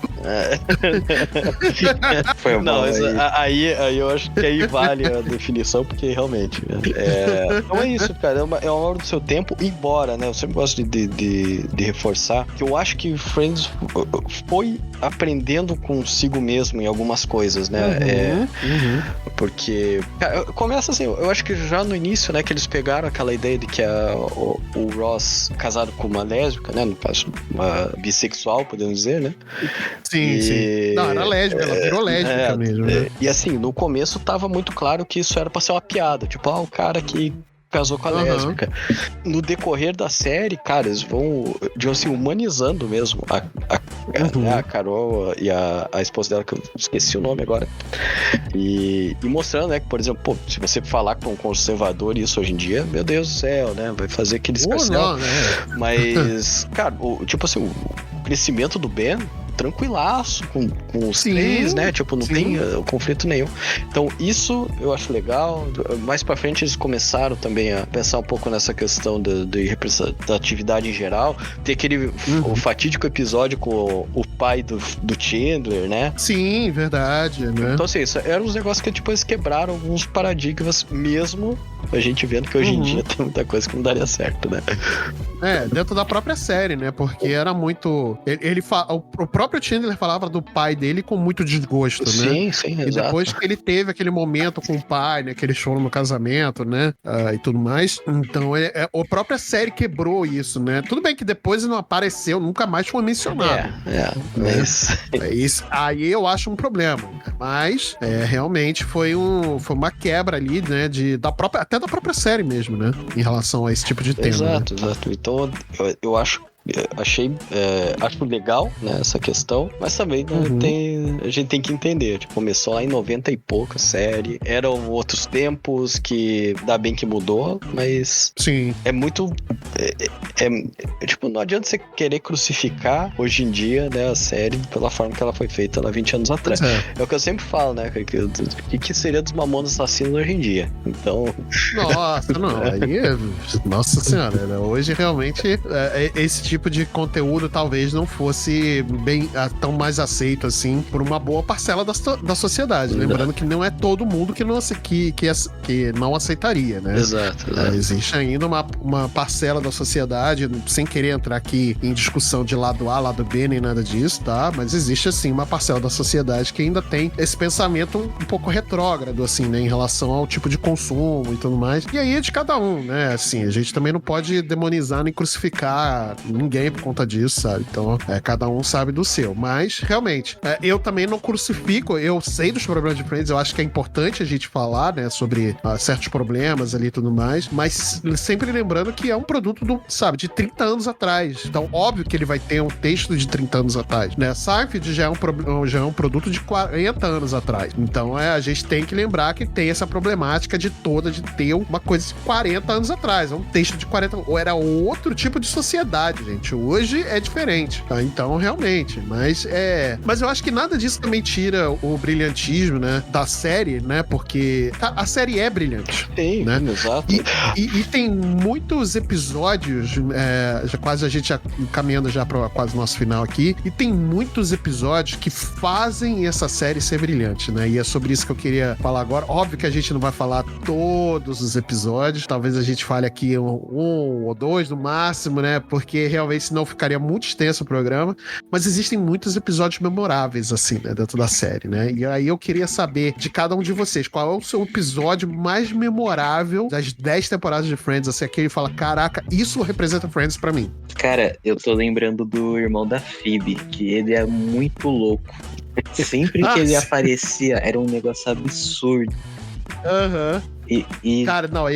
Foi mal. Mas aí eu acho que aí vale a definição, porque realmente então é isso, cara, é uma obra do seu tempo, embora, né, eu sempre gosto de reforçar que eu acho que Friends foi aprendendo consigo mesmo em algumas coisas, né? Porque cara, começa assim, eu acho que já no início, né, que eles pegaram aquela ideia de que o Ross casado com uma lésbica, né, no caso uma bissexual, podemos dizer, né? Sim. Não, era lésbica, ela virou lésbica mesmo, né? E assim, no começo tava muito claro que isso era pra ser uma piada, tipo, o cara que casou com a lésbica. No decorrer da série, cara, eles vão assim, humanizando mesmo a Carol e a esposa dela, que eu esqueci o nome agora, e mostrando, né, que, por exemplo, se você falar com um conservador isso hoje em dia, meu Deus do céu, né, vai fazer aquele escarcel. Mas, cara, tipo assim, o crescimento do Ben tranquilaço com os Sim, três, né? Tipo, não sim. tem conflito nenhum. Então, isso eu acho legal. Mais pra frente, eles começaram também a pensar um pouco nessa questão de representatividade em geral. Tem aquele o fatídico episódio com o pai do Chandler, né? Sim, verdade, né? Então, assim, isso eram uns negócios que tipo, eles quebraram alguns paradigmas, mesmo a gente vendo que hoje em dia tem muita coisa que não daria certo, né? Dentro da própria série, né? Porque era muito... O próprio Chandler falava do pai dele com muito desgosto, né? Sim, E exato. depois que ele teve aquele momento com o pai, né? Que eles foram no casamento, né? E tudo mais. Então, a própria série quebrou isso, né? Tudo bem que depois não apareceu, nunca mais foi mencionado. Mas... Isso, aí eu acho um problema. Mas, realmente foi uma quebra ali, né? Até da própria série mesmo, né? Em relação a esse tipo de tema. Exato, né? exato. Então, eu acho legal, né, essa questão, mas também né, a gente tem que entender, tipo, começou lá em 90 e pouco a série, eram outros tempos que dá bem que mudou, mas Sim. é muito tipo, não adianta você querer crucificar hoje em dia, né, a série pela forma que ela foi feita lá 20 anos atrás. É o que eu sempre falo, né, que seria dos Mamonas Assassinos hoje em dia. Então... Nossa, não, aí... Nossa senhora, né? Hoje realmente esse tipo de conteúdo talvez não fosse tão mais aceito assim por uma boa parcela da sociedade. Lembrando que não é todo mundo que não aceitaria, né? Exato. Existe ainda uma parcela da sociedade, sem querer entrar aqui em discussão de lado A, lado B, nem nada disso, tá? Mas existe assim uma parcela da sociedade que ainda tem esse pensamento um pouco retrógrado, assim, né? Em relação ao tipo de consumo e tudo mais. E aí é de cada um, né? Assim, a gente também não pode demonizar nem crucificar ninguém por conta disso, sabe? Então, cada um sabe do seu. Mas, realmente, eu também não crucifico, eu sei dos problemas de Friends, eu acho que é importante a gente falar, né, sobre certos problemas ali e tudo mais, mas sempre lembrando que é um produto de 30 anos atrás. Então, óbvio que ele vai ter um texto de 30 anos atrás, né? Seinfeld já é um produto de 40 anos atrás. Então, a gente tem que lembrar que tem essa problemática de ter uma coisa de 40 anos atrás. É um texto de 40 anos. Ou era outro tipo de sociedade, gente. Hoje é diferente, tá? Então, realmente. Mas eu acho que nada disso também tira o brilhantismo, né, da série, né? Porque a série é brilhante. Sim, né? Exato. E tem muitos episódios, já quase a gente já caminhando já para quase o nosso final aqui, e tem muitos episódios que fazem essa série ser brilhante, né? E é sobre isso que eu queria falar agora. Óbvio que a gente não vai falar todos os episódios, talvez a gente fale aqui um ou dois no máximo, né? Porque realmente senão ficaria muito extenso o programa, mas existem muitos episódios memoráveis, assim, né? Dentro da série, né? E aí eu queria saber de cada um de vocês, qual é o seu episódio mais memorável das 10 temporadas de Friends, assim, aquele fala, caraca, isso representa Friends pra mim. Cara, eu tô lembrando do irmão da Phoebe, que ele é muito louco. Sempre que ele aparecia, era um negócio absurdo. Aham. E... Cara, não,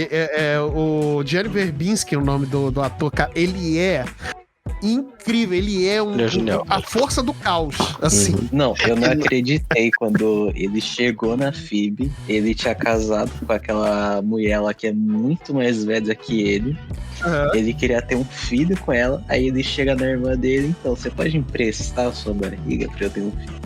o Gianni Verbinski, o nome do ator, cara, ele é incrível, ele é a força do caos, assim. Não, eu não acreditei quando ele chegou na Phoebe, ele tinha casado com aquela mulher lá que é muito mais velha que ele. Ele queria ter um filho com ela, aí ele chega na irmã dele, então você pode emprestar a sua barriga pra eu ter um filho.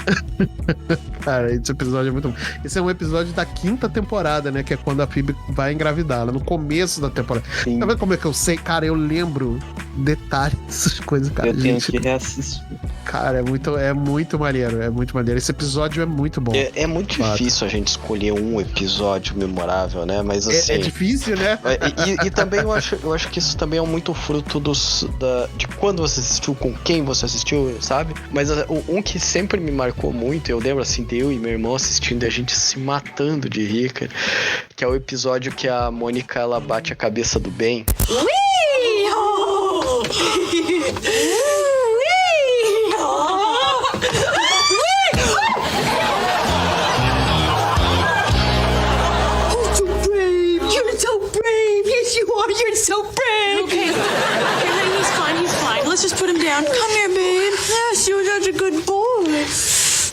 Cara, esse episódio é muito bom. Esse é um episódio da 5ª temporada, né, que é quando a Phoebe vai engravidar, no começo da temporada. Sim. Tá vendo como é que eu sei? Cara, eu lembro detalhes dessas coisas, cara. Eu tenho que reassistir. Cara, é muito maneiro, é muito maneiro. Esse episódio é muito bom. É muito difícil a gente escolher um episódio memorável, né? Mas assim... É difícil, né? E também eu acho que isso também é muito fruto de quando você assistiu, com quem você assistiu, sabe? Mas um que sempre me marcou muito, eu lembro assim, de eu e meu irmão assistindo e a gente se matando de rir, cara, que é o episódio que a Mônica, ela bate a cabeça do Ben. You're so brave. Okay, he's fine. Let's just put him down. Come here, babe. Yes, you're such a good boy.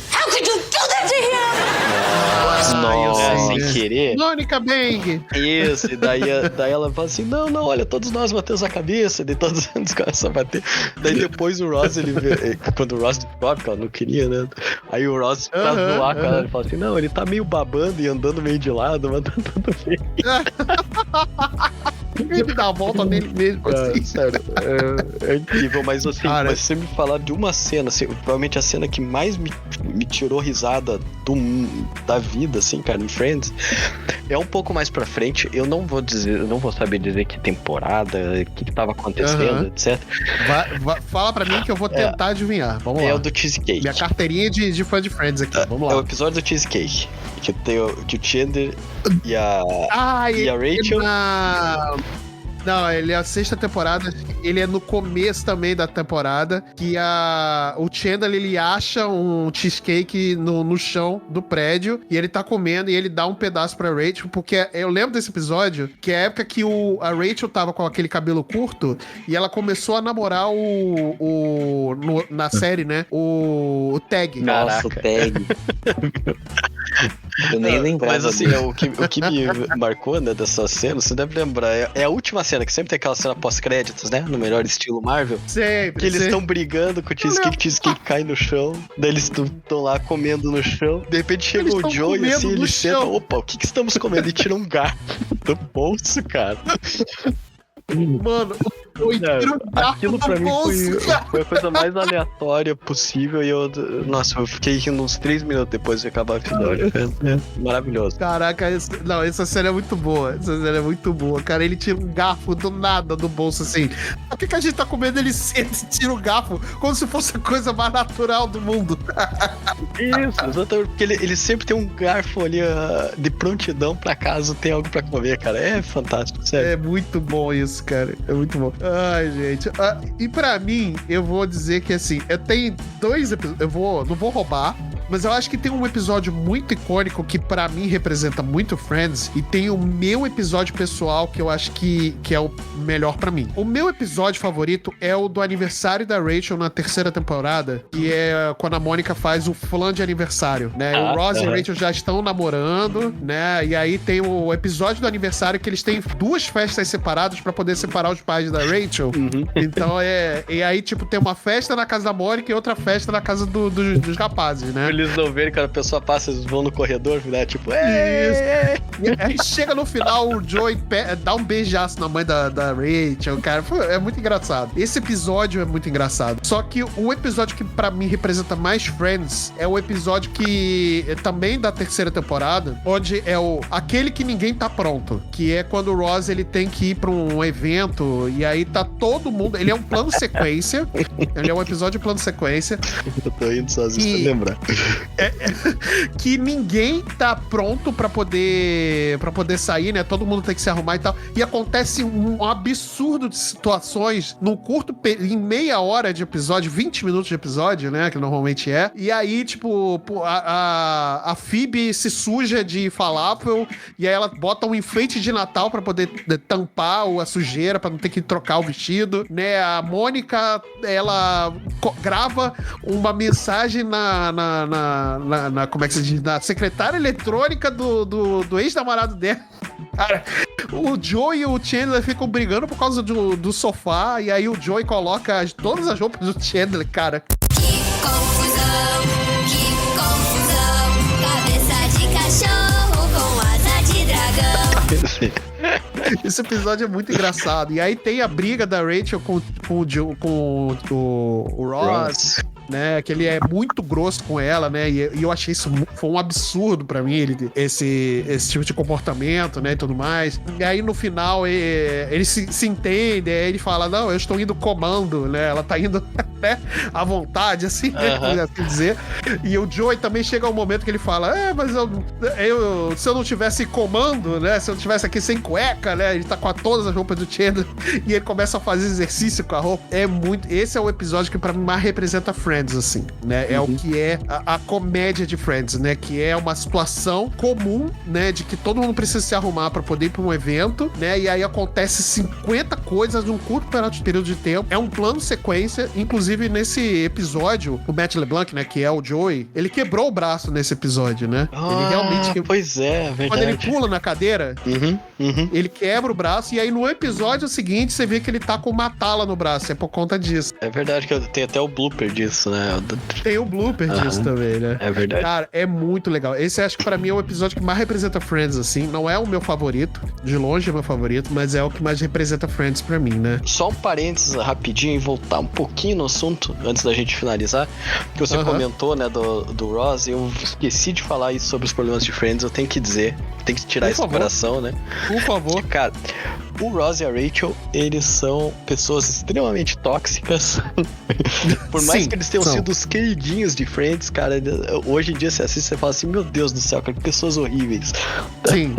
How could you do that to him? Nossa, sem querer. Não, Mônica Bang! Isso, e daí ela fala assim, não, olha, todos nós batemos a cabeça, daí todos eles começam a bater. Daí depois o Ross, ele vê, quando o Ross descobre que ela não queria, né? Aí o Ross, pra zoar com ela, ele fala assim, não, ele tá meio babando e andando meio de lado, mas tá tudo bem. Ele dá a volta nele mesmo, assim. Sério, é incrível, mas assim, Cara, mas sempre falar de uma cena, assim, provavelmente a cena que mais me tirou risada da vida, assim, cara, em Friends, é um pouco mais pra frente, eu não vou saber dizer que temporada, o que tava acontecendo, etc. Fala pra mim que eu vou tentar adivinhar, vamos lá. É o do Cheesecake. Minha carteirinha de fã de Friends aqui, vamos lá. É o episódio do Cheesecake, que tem o Chandler e a Rachel. Não, ele é a 6ª temporada, ele é no começo também da temporada, que o Chandler, ele acha um cheesecake no chão do prédio, e ele tá comendo, e ele dá um pedaço pra Rachel, porque eu lembro desse episódio, que é a época que a Rachel tava com aquele cabelo curto, e ela começou a namorar na série, né, o Tag. Nossa, o Tag. Eu nem lembrava. Mas assim, o que me marcou, né, dessa cena, você deve lembrar, é a última cena, que sempre tem aquela cena pós-créditos, né, no melhor estilo Marvel. Sempre. Que eles estão brigando com o cheesecake cai no chão, daí eles estão lá comendo no chão, de repente chega o Joe e assim, ele senta, opa, o que estamos comendo? E tira um garfo do bolso, cara. Mano, aquilo pra mim foi a coisa mais aleatória possível e eu fiquei rindo uns 3 minutos depois de acabar o episódio. Maravilhoso. Caraca, essa cena é muito boa. Cara, ele tira um garfo do nada do bolso, assim. O que a gente tá comendo? Ele senta e tira um garfo como se fosse a coisa mais natural do mundo. Isso, exatamente. Porque ele sempre tem um garfo ali de prontidão pra caso tem algo pra comer, cara. É fantástico, sério. É muito bom isso, cara. É muito bom. Ai, gente. E pra mim, eu vou dizer que, assim, eu tenho 2 episódios. Não vou roubar, mas eu acho que tem um episódio muito icônico que pra mim representa muito Friends, e tem o meu episódio pessoal que eu acho que é o melhor pra mim. O meu episódio favorito é o do aniversário da Rachel na 3ª temporada, que é quando a Mônica faz o flan de aniversário, né? O Ross e a Rachel já estão namorando, né? E aí tem o episódio do aniversário que eles têm 2 festas separadas pra poder separar os pais da Rachel. Então e aí, tipo, tem uma festa na casa da Mônica e outra festa na casa dos rapazes, né? Eles não verem que a pessoa passa, eles vão no corredor, né? Tipo, isso. E aí chega no final, o Joey dá um beijaço na mãe da Rachel, cara. É muito engraçado. Esse episódio é muito engraçado. Só que o episódio que pra mim representa mais Friends é o episódio que é também da 3ª temporada, onde é aquele que ninguém tá pronto, que é quando o Ross, ele tem que ir pra um evento, e aí tá todo mundo... Ele é um plano sequência. Ele é um episódio de plano sequência. Eu tô indo sozinho pra lembrar. Que ninguém tá pronto pra poder sair, né? Todo mundo tem que se arrumar e tal. E acontece um absurdo de situações em meia hora de episódio, 20 minutos de episódio, né? Que normalmente é. E aí, tipo, a Phoebe se suja de falafel, e aí ela bota um enfeite de Natal pra poder tampar a sujeira, pra não ter que trocar o vestido, né? A Mônica, ela grava uma mensagem como é que se diz? Na secretária eletrônica do ex-namorado dela. Cara, o Joey e o Chandler ficam brigando por causa do sofá, e aí o Joey coloca todas as roupas do Chandler, cara. Que confusão, cabeça de cachorro com asa de dragão. Esse episódio é muito engraçado. E aí tem a briga da Rachel com o Ross, né? Que ele é muito grosso com ela, né? E eu achei isso foi um absurdo pra mim, esse tipo de comportamento, né? E tudo mais. E aí no final ele se entende, aí ele fala: não, eu estou indo comando, né? Ela tá indo, né? À vontade, assim, né? Assim dizer. E o Joey também chega um momento que ele fala: mas se eu não tivesse comando, né? Se eu tivesse aqui sem cueca, né? Ele tá com todas as roupas do Chandler e ele começa a fazer exercício com a roupa. Esse é o episódio que pra mim mais representa Friends, assim, né? É o que é a comédia de Friends, né? Que é uma situação comum, né? De que todo mundo precisa se arrumar pra poder ir pra um evento, né? E aí acontece 50 coisas num curto período de tempo. É um plano sequência, inclusive inclusive, nesse episódio, o Matt LeBlanc, né, que é o Joey, ele quebrou o braço nesse episódio, né? Ele realmente... Pois é, verdade. Quando ele pula na cadeira, Uhum. ele quebra o braço, e aí no episódio seguinte, você vê que ele tá com uma tala no braço, é por conta disso. É verdade que tem até o blooper disso, né? Tem o blooper disso também, né? É verdade. Cara, é muito legal. Esse acho que pra mim é o episódio que mais representa Friends, assim. Não é o meu favorito, de longe é o meu favorito, mas é o que mais representa Friends pra mim, né? Só um parênteses rapidinho e voltar um pouquinho no assunto antes da gente finalizar. Que você comentou, né, do Ross. Eu esqueci de falar isso sobre os problemas de Friends. Eu tenho que dizer, tem que tirar isso do coração, né? Por favor. Cara, o Ross e a Rachel, eles são pessoas extremamente tóxicas. Por mais que eles tenham sido os queridinhos de Friends, cara, hoje em dia você assiste e fala assim, meu Deus do céu, cara, que pessoas horríveis. Sim.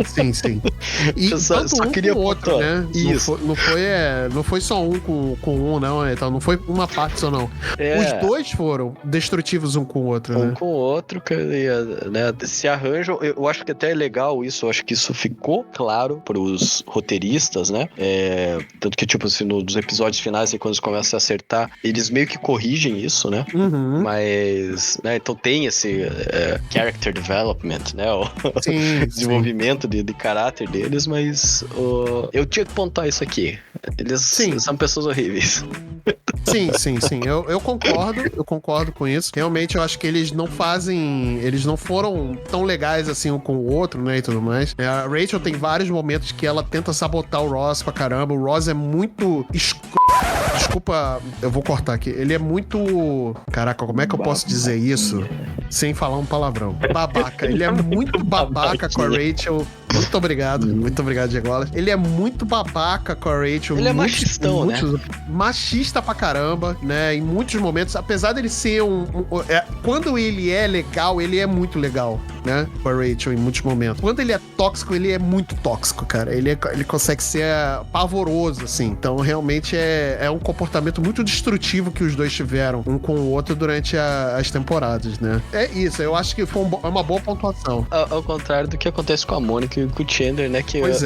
E só queria com o outro, né? Isso. Não foi só um com um, não. Então, não foi uma parte só, não. Os dois foram destrutivos um com o outro, né? Um com o outro, cara, né? Se arranjam. Eu acho que até é legal isso. Eu acho que isso ficou claro pros roteiristas, né? Tanto que, tipo assim, nos episódios finais, quando eles começam a se acertar, eles meio que corrigem isso, né? Mas, né? Então tem esse character development, né? O desenvolvimento de caráter deles, mas eu tinha que pontuar isso aqui. Eles são pessoas horríveis. Sim. Eu concordo com isso. Realmente, eu acho que eles não foram tão legais assim um com o outro, né, e tudo mais. A Rachel tem vários momentos que ela tenta sabotar o Ross pra caramba. O Ross é muito Desculpa, eu vou cortar aqui. Ele é muito... Caraca, como é que eu posso dizer isso sem falar um palavrão? Babaca. Ele é muito babaca com a Rachel. Muito obrigado, Diego Wallace. Ele é muito babaca com a Rachel. Ele é machistão, né? Machista pra caramba, né? Em muitos momentos, apesar dele ser quando ele é legal, ele é muito legal, né? Com a Rachel, em muitos momentos. Quando ele é tóxico, ele é muito tóxico, cara. Ele consegue ser pavoroso, assim. Então, realmente, é um comportamento muito destrutivo que os dois tiveram, um com o outro, durante as temporadas, né? É isso, eu acho que foi uma boa pontuação. Ao contrário do que acontece com a Mônica e com o Chandler, né? Que pois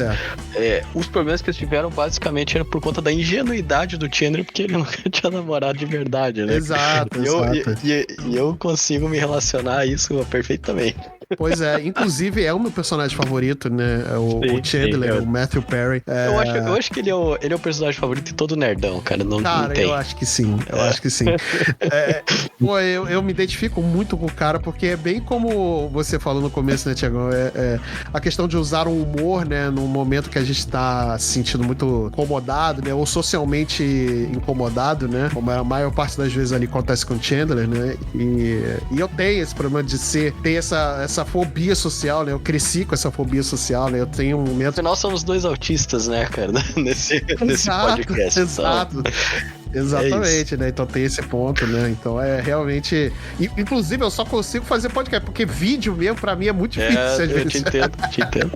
os problemas que eles tiveram, basicamente, era por conta da ingenuidade do Chandler, porque ele nunca tinha namorado de verdade, né? Exato. E eu consigo me relacionar a isso perfeitamente. Pois é, inclusive é o meu personagem favorito, né? O Chandler, o Matthew Perry. Eu acho que ele é o personagem favorito de todo nerdão, cara. Não tem. Eu acho que sim. Pô, eu me identifico muito com o cara, porque é bem como você falou no começo, né, Thiago? A questão de usar o humor, né, num momento que a gente tá se sentindo muito incomodado, né? Ou socialmente incomodado, né? Como a maior parte das vezes ali acontece com o Chandler, né? E eu tenho esse problema de ter essa fobia social, né? Eu cresci com essa fobia social, né? Eu tenho um momento... Afinal, somos dois autistas, né, cara? Nesse podcast. Exato. Exatamente, né? Então tem esse ponto, né? Então é realmente... Inclusive, eu só consigo fazer podcast, porque vídeo mesmo, pra mim, é muito difícil. Eu te entendo.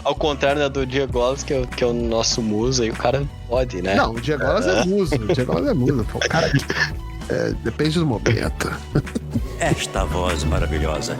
Ao contrário, né, do Diego Wallace, que é o nosso muso, aí o cara pode, né? Não, o Diego Wallace é muso. O Diego Wallace é muso. Pô, o cara... depende do momento. Esta voz maravilhosa.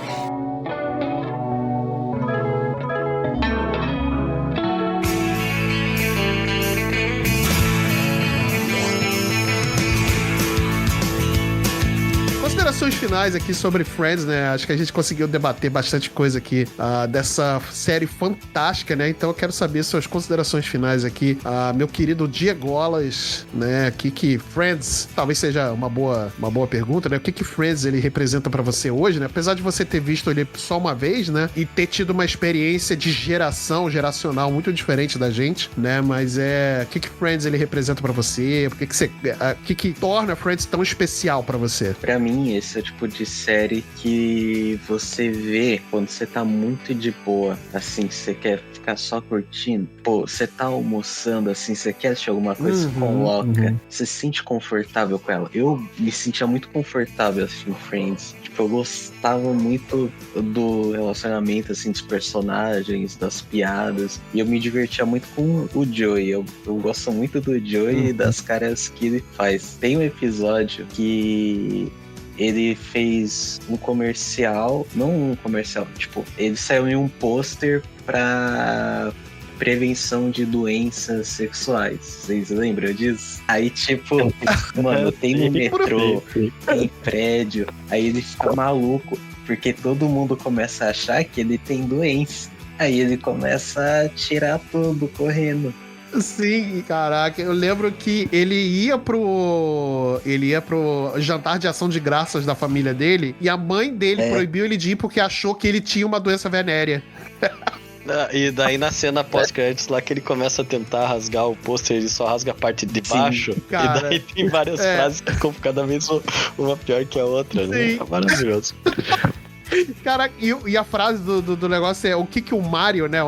Considerações finais aqui sobre Friends, né? Acho que a gente conseguiu debater bastante coisa aqui dessa série fantástica, né? Então eu quero saber suas considerações finais aqui. Meu querido Diego Wallace, né? O que Friends, talvez seja uma boa pergunta, né? O que Friends ele representa pra você hoje, né? Apesar de você ter visto ele só uma vez, né? E ter tido uma experiência de geracional muito diferente da gente, né? Mas o que Friends ele representa pra você? O que torna Friends tão especial pra você? Pra mim, esse é o tipo de série que você vê quando você tá muito de boa, assim, você quer ficar só curtindo. Pô, você tá almoçando, assim, você quer assistir alguma coisa, você coloca, você se sente confortável com ela. Eu me sentia muito confortável assistindo Friends. Tipo, eu gostava muito do relacionamento, assim, dos personagens, das piadas, e eu me divertia muito com o Joey. Eu gosto muito do Joey e das caras que ele faz. Tem um episódio que ele fez um comercial, não um comercial, tipo, ele saiu em um pôster pra prevenção de doenças sexuais. Vocês lembram disso? Aí, tipo, mano, tem no metrô, tem prédio, aí ele fica maluco, porque todo mundo começa a achar que ele tem doença. Aí ele começa a tirar tudo correndo. Sim, caraca, eu lembro que ele ia pro jantar de ação de graças da família dele e a mãe dele proibiu ele de ir porque achou que ele tinha uma doença venérea. E daí na cena pós-créditos lá que ele começa a tentar rasgar o pôster, ele só rasga a parte de baixo. cara. E daí tem várias frases que ficam cada vez uma pior que a outra, né? É maravilhoso. Cara, e a frase do negócio é o que o Mario, né,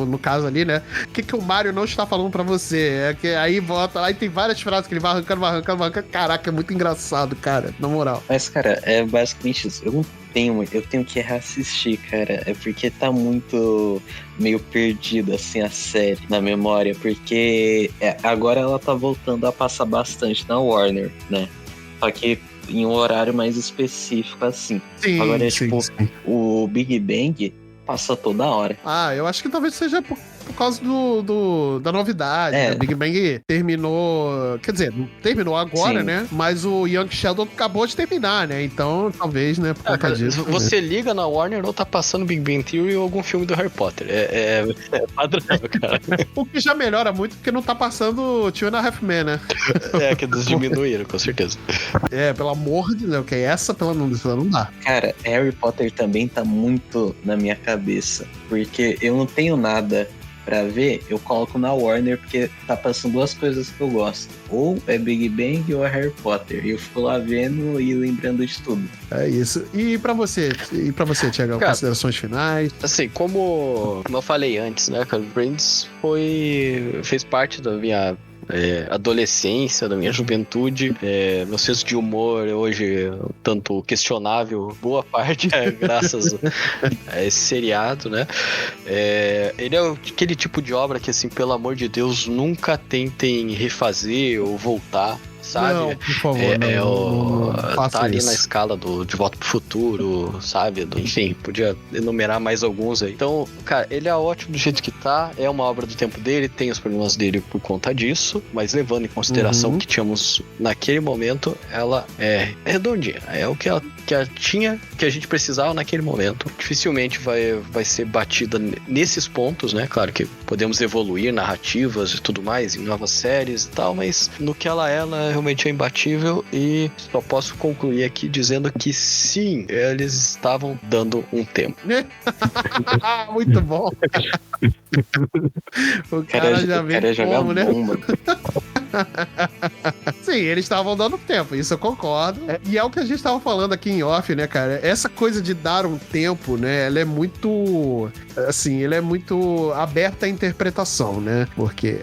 no caso ali, né, o que o Mario não está falando pra você, é que aí volta lá e tem várias frases que ele vai arrancando, caraca, é muito engraçado, cara, na moral. Mas, cara, é basicamente isso, eu tenho que reassistir, cara, é porque tá muito meio perdido, assim, a série na memória, porque agora ela tá voltando a passar bastante na Warner, né, só que em um horário mais específico, assim. Sim, agora, sim, tipo, sim. O Big Bang passa toda hora. Ah, eu acho que talvez seja por causa da novidade. Né? Big Bang terminou... Quer dizer, não terminou agora, né? Mas o Young Sheldon acabou de terminar, né? Então, talvez, né? Por conta disso. Você liga na Warner ou tá passando Big Bang Theory ou algum filme do Harry Potter. É padrão, cara. O que já melhora muito, porque não tá passando Two and a Half Men, né? Que eles diminuíram, com certeza. Pelo amor de Deus, que essa pela não dá. Cara, Harry Potter também tá muito na minha cabeça, porque eu não tenho nada pra ver, eu coloco na Warner, porque tá passando duas coisas que eu gosto. Ou é Big Bang ou é Harry Potter. E eu fico lá vendo e lembrando de tudo. É isso. E pra você, Thiago, considerações finais? Assim, como eu falei antes, né, cara, Friends fez parte da minha adolescência, da minha juventude. Meu senso de humor hoje tanto questionável, boa parte graças a esse seriado, né? Ele é aquele tipo de obra que, assim, pelo amor de Deus, nunca tentem refazer ou voltar, sabe? Não, por favor, não tá ali isso. na escala De Volta pro Futuro, sabe? Enfim, podia enumerar mais alguns aí. Então, cara, ele é ótimo do jeito que tá, é uma obra do tempo dele, tem os problemas dele por conta disso, mas levando em consideração o que tínhamos naquele momento, ela é redondinha. É o que ela tinha, que a gente precisava naquele momento. Dificilmente vai ser batida nesses pontos, né? Claro que podemos evoluir narrativas e tudo mais em novas séries e tal, mas no que ela realmente é imbatível, e só posso concluir aqui dizendo que sim, eles estavam dando um tempo. Muito bom. O cara já vem como, né? Bomba. Sim, eles estavam dando tempo, isso eu concordo. E é o que a gente estava falando aqui em off, né, cara? Essa coisa de dar um tempo, né, ela é muito, assim, ela é muito aberta à interpretação, né? Porque,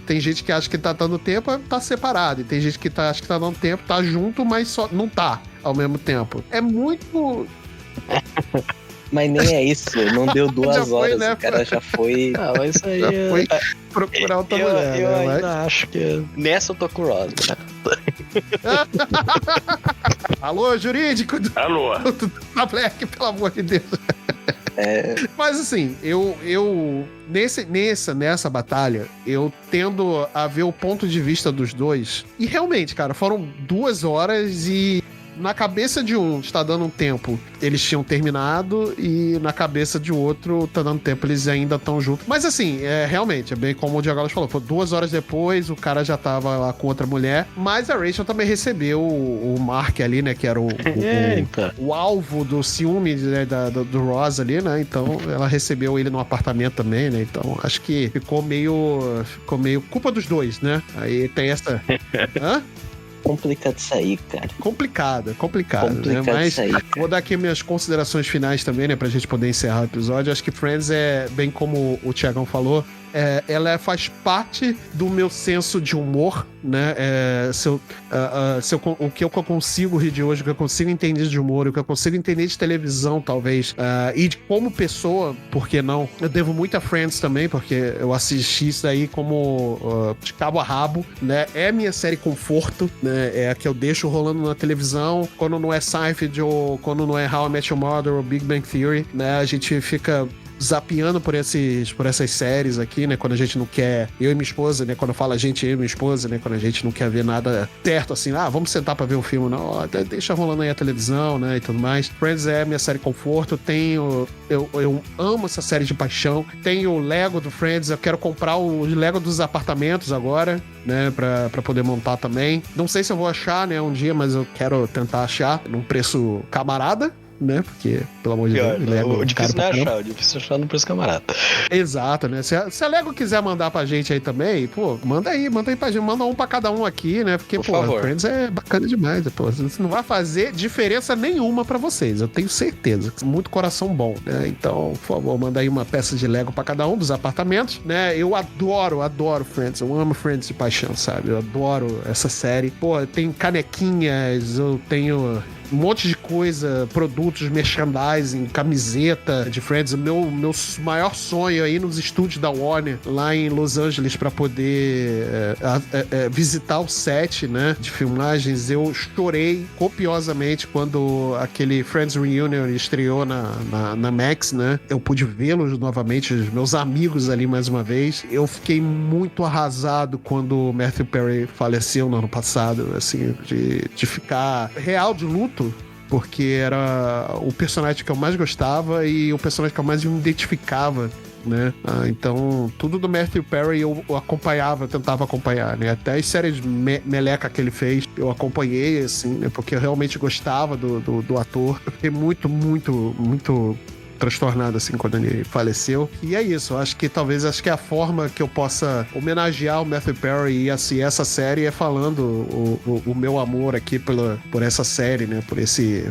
tem gente que acha que tá dando tempo, tá separado. E tem gente que acha que tá dando tempo, tá junto, mas só não tá ao mesmo tempo. É muito... Mas nem é isso, não deu 2 foi, horas, né? o cara já foi... Mas isso aí Já foi procurar outra mulher, eu né? ainda acho que nessa eu tô com o Ross, né? Alô, jurídico? Alô. Da Black, pelo amor de Deus. Mas assim, eu nessa batalha, eu tendo a ver o ponto de vista dos dois. E realmente, cara, foram 2 horas e na cabeça de um está dando um tempo, eles tinham terminado, e na cabeça de outro tá dando tempo, eles ainda estão juntos. Mas assim, realmente, é bem como o Diagolas falou, foi 2 horas depois, o cara já tava lá com outra mulher, mas a Rachel também recebeu o Mark ali, né, que era o alvo do ciúme, né, do Ross ali, né, então ela recebeu ele no apartamento também, né, então acho que ficou meio culpa dos dois, né, aí tem essa... Hã? Complicado isso aí, cara. Complicado, né? Mas isso aí, cara. Vou dar aqui minhas considerações finais também, né? Pra gente poder encerrar o episódio. Acho que Friends bem como o Thiagão falou, ela faz parte do meu senso de humor, né? O que eu consigo rir de hoje, o que eu consigo entender de humor, o que eu consigo entender de televisão, talvez, e de como pessoa, por que não? Eu devo muito a Friends também, porque eu assisti isso aí como de cabo a rabo, né? É minha série conforto, né? É a que eu deixo rolando na televisão, quando não é Seinfeld ou quando não é How I Met Your Mother ou Big Bang Theory, né? A gente fica zapeando por essas séries aqui, né? Quando a gente não quer... Eu e minha esposa, né? Quando eu falo a gente, eu e minha esposa, né? Quando a gente não quer ver nada certo, assim, vamos sentar pra ver o filme, não. Ó, deixa rolando aí a televisão, né? E tudo mais. Friends é minha série conforto. Eu amo essa série de paixão. Tenho o Lego do Friends. Eu quero comprar o Lego dos apartamentos agora, né? Pra poder montar também. Não sei se eu vou achar, né? Um dia, mas eu quero tentar achar num preço camarada, né? Porque, pelo amor de Deus, Lego... O difícil não é caro pra achar, o difícil é achar no preço camarada. Exato, né? Se a Lego quiser mandar pra gente aí também, pô, manda aí pra gente. Manda um pra cada um aqui, né? Porque, Por pô, favor. Friends é bacana demais, pô. Isso não vai fazer diferença nenhuma pra vocês, eu tenho certeza. Muito coração bom, né? Então, por favor, manda aí uma peça de Lego pra cada um dos apartamentos, né? Eu adoro Friends, eu amo Friends de paixão, sabe? Eu adoro essa série. Pô, eu tenho canequinhas, eu tenho... um monte de coisa, produtos, merchandising, camiseta de Friends. Meu maior sonho aí nos estúdios da Warner, lá em Los Angeles, pra poder visitar o set, né, de filmagens. Eu chorei copiosamente quando aquele Friends Reunion estreou na Max, né. Eu pude vê-los novamente, os meus amigos ali mais uma vez. Eu fiquei muito arrasado quando o Matthew Perry faleceu no ano passado, assim, de ficar real de luto, porque era o personagem que eu mais gostava e o personagem que eu mais me identificava, né? Então, tudo do Matthew Perry eu acompanhava, eu tentava acompanhar, né? Até as séries meleca que ele fez, eu acompanhei, assim, né? Porque eu realmente gostava do ator. Eu fiquei muito transtornado, assim, quando ele faleceu. E é isso, acho que a forma que eu possa homenagear o Matthew Perry e assim, essa série é falando o meu amor aqui por essa série, né? Por esse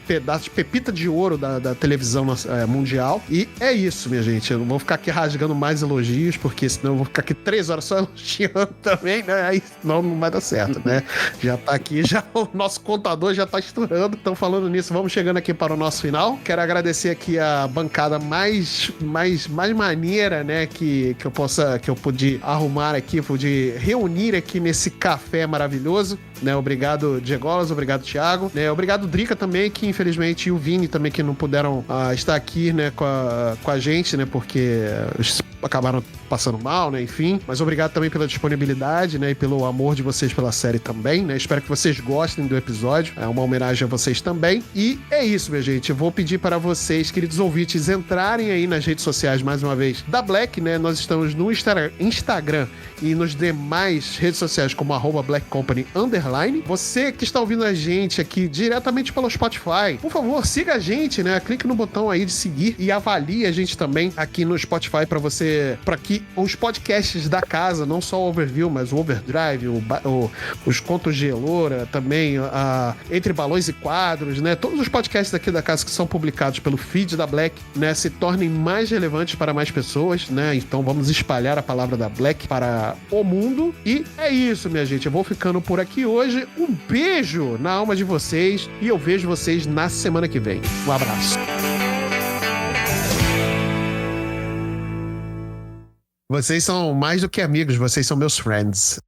pedaço de pepita de ouro da televisão mundial. E é isso, minha gente. Eu não vou ficar aqui rasgando mais elogios, porque senão eu vou ficar aqui 3 horas só elogiando também, né? Aí não vai dar certo, né? Já tá aqui, o nosso contador já tá estourando. Então, falando nisso, vamos chegando aqui para o nosso final. Quero agradecer aqui a bancada mais maneira, né, que eu pude arrumar aqui, pude reunir aqui nesse café maravilhoso, né? Obrigado, Diegolas, obrigado, Thiago, né? Obrigado, Drica também, que infelizmente, e o Vini também, que não puderam estar aqui, né, com a gente, né, porque acabaram passando mal, né, enfim. Mas obrigado também pela disponibilidade, né, e pelo amor de vocês pela série também, né. Espero que vocês gostem do episódio. É uma homenagem a vocês também. E é isso, minha gente. Eu vou pedir para vocês, queridos ouvintes, entrarem aí nas redes sociais, mais uma vez, da Black, né. Nós estamos no Instagram e nos demais redes sociais como @BlackCompany_. Você que está ouvindo a gente aqui diretamente pelo Spotify, por favor, siga a gente, né. Clique no botão aí de seguir e avalie a gente também aqui no Spotify para que os podcasts da casa, não só o Overview, mas o Overdrive, os Contos de Elora, também Entre Balões e Quadros, né? Todos os podcasts daqui da casa que são publicados pelo feed da Black, né, se tornem mais relevantes para mais pessoas, né? Então vamos espalhar a palavra da Black para o mundo. E é isso, minha gente. Eu vou ficando por aqui hoje. Um beijo na alma de vocês e eu vejo vocês na semana que vem. Um abraço. Vocês são mais do que amigos, vocês são meus friends.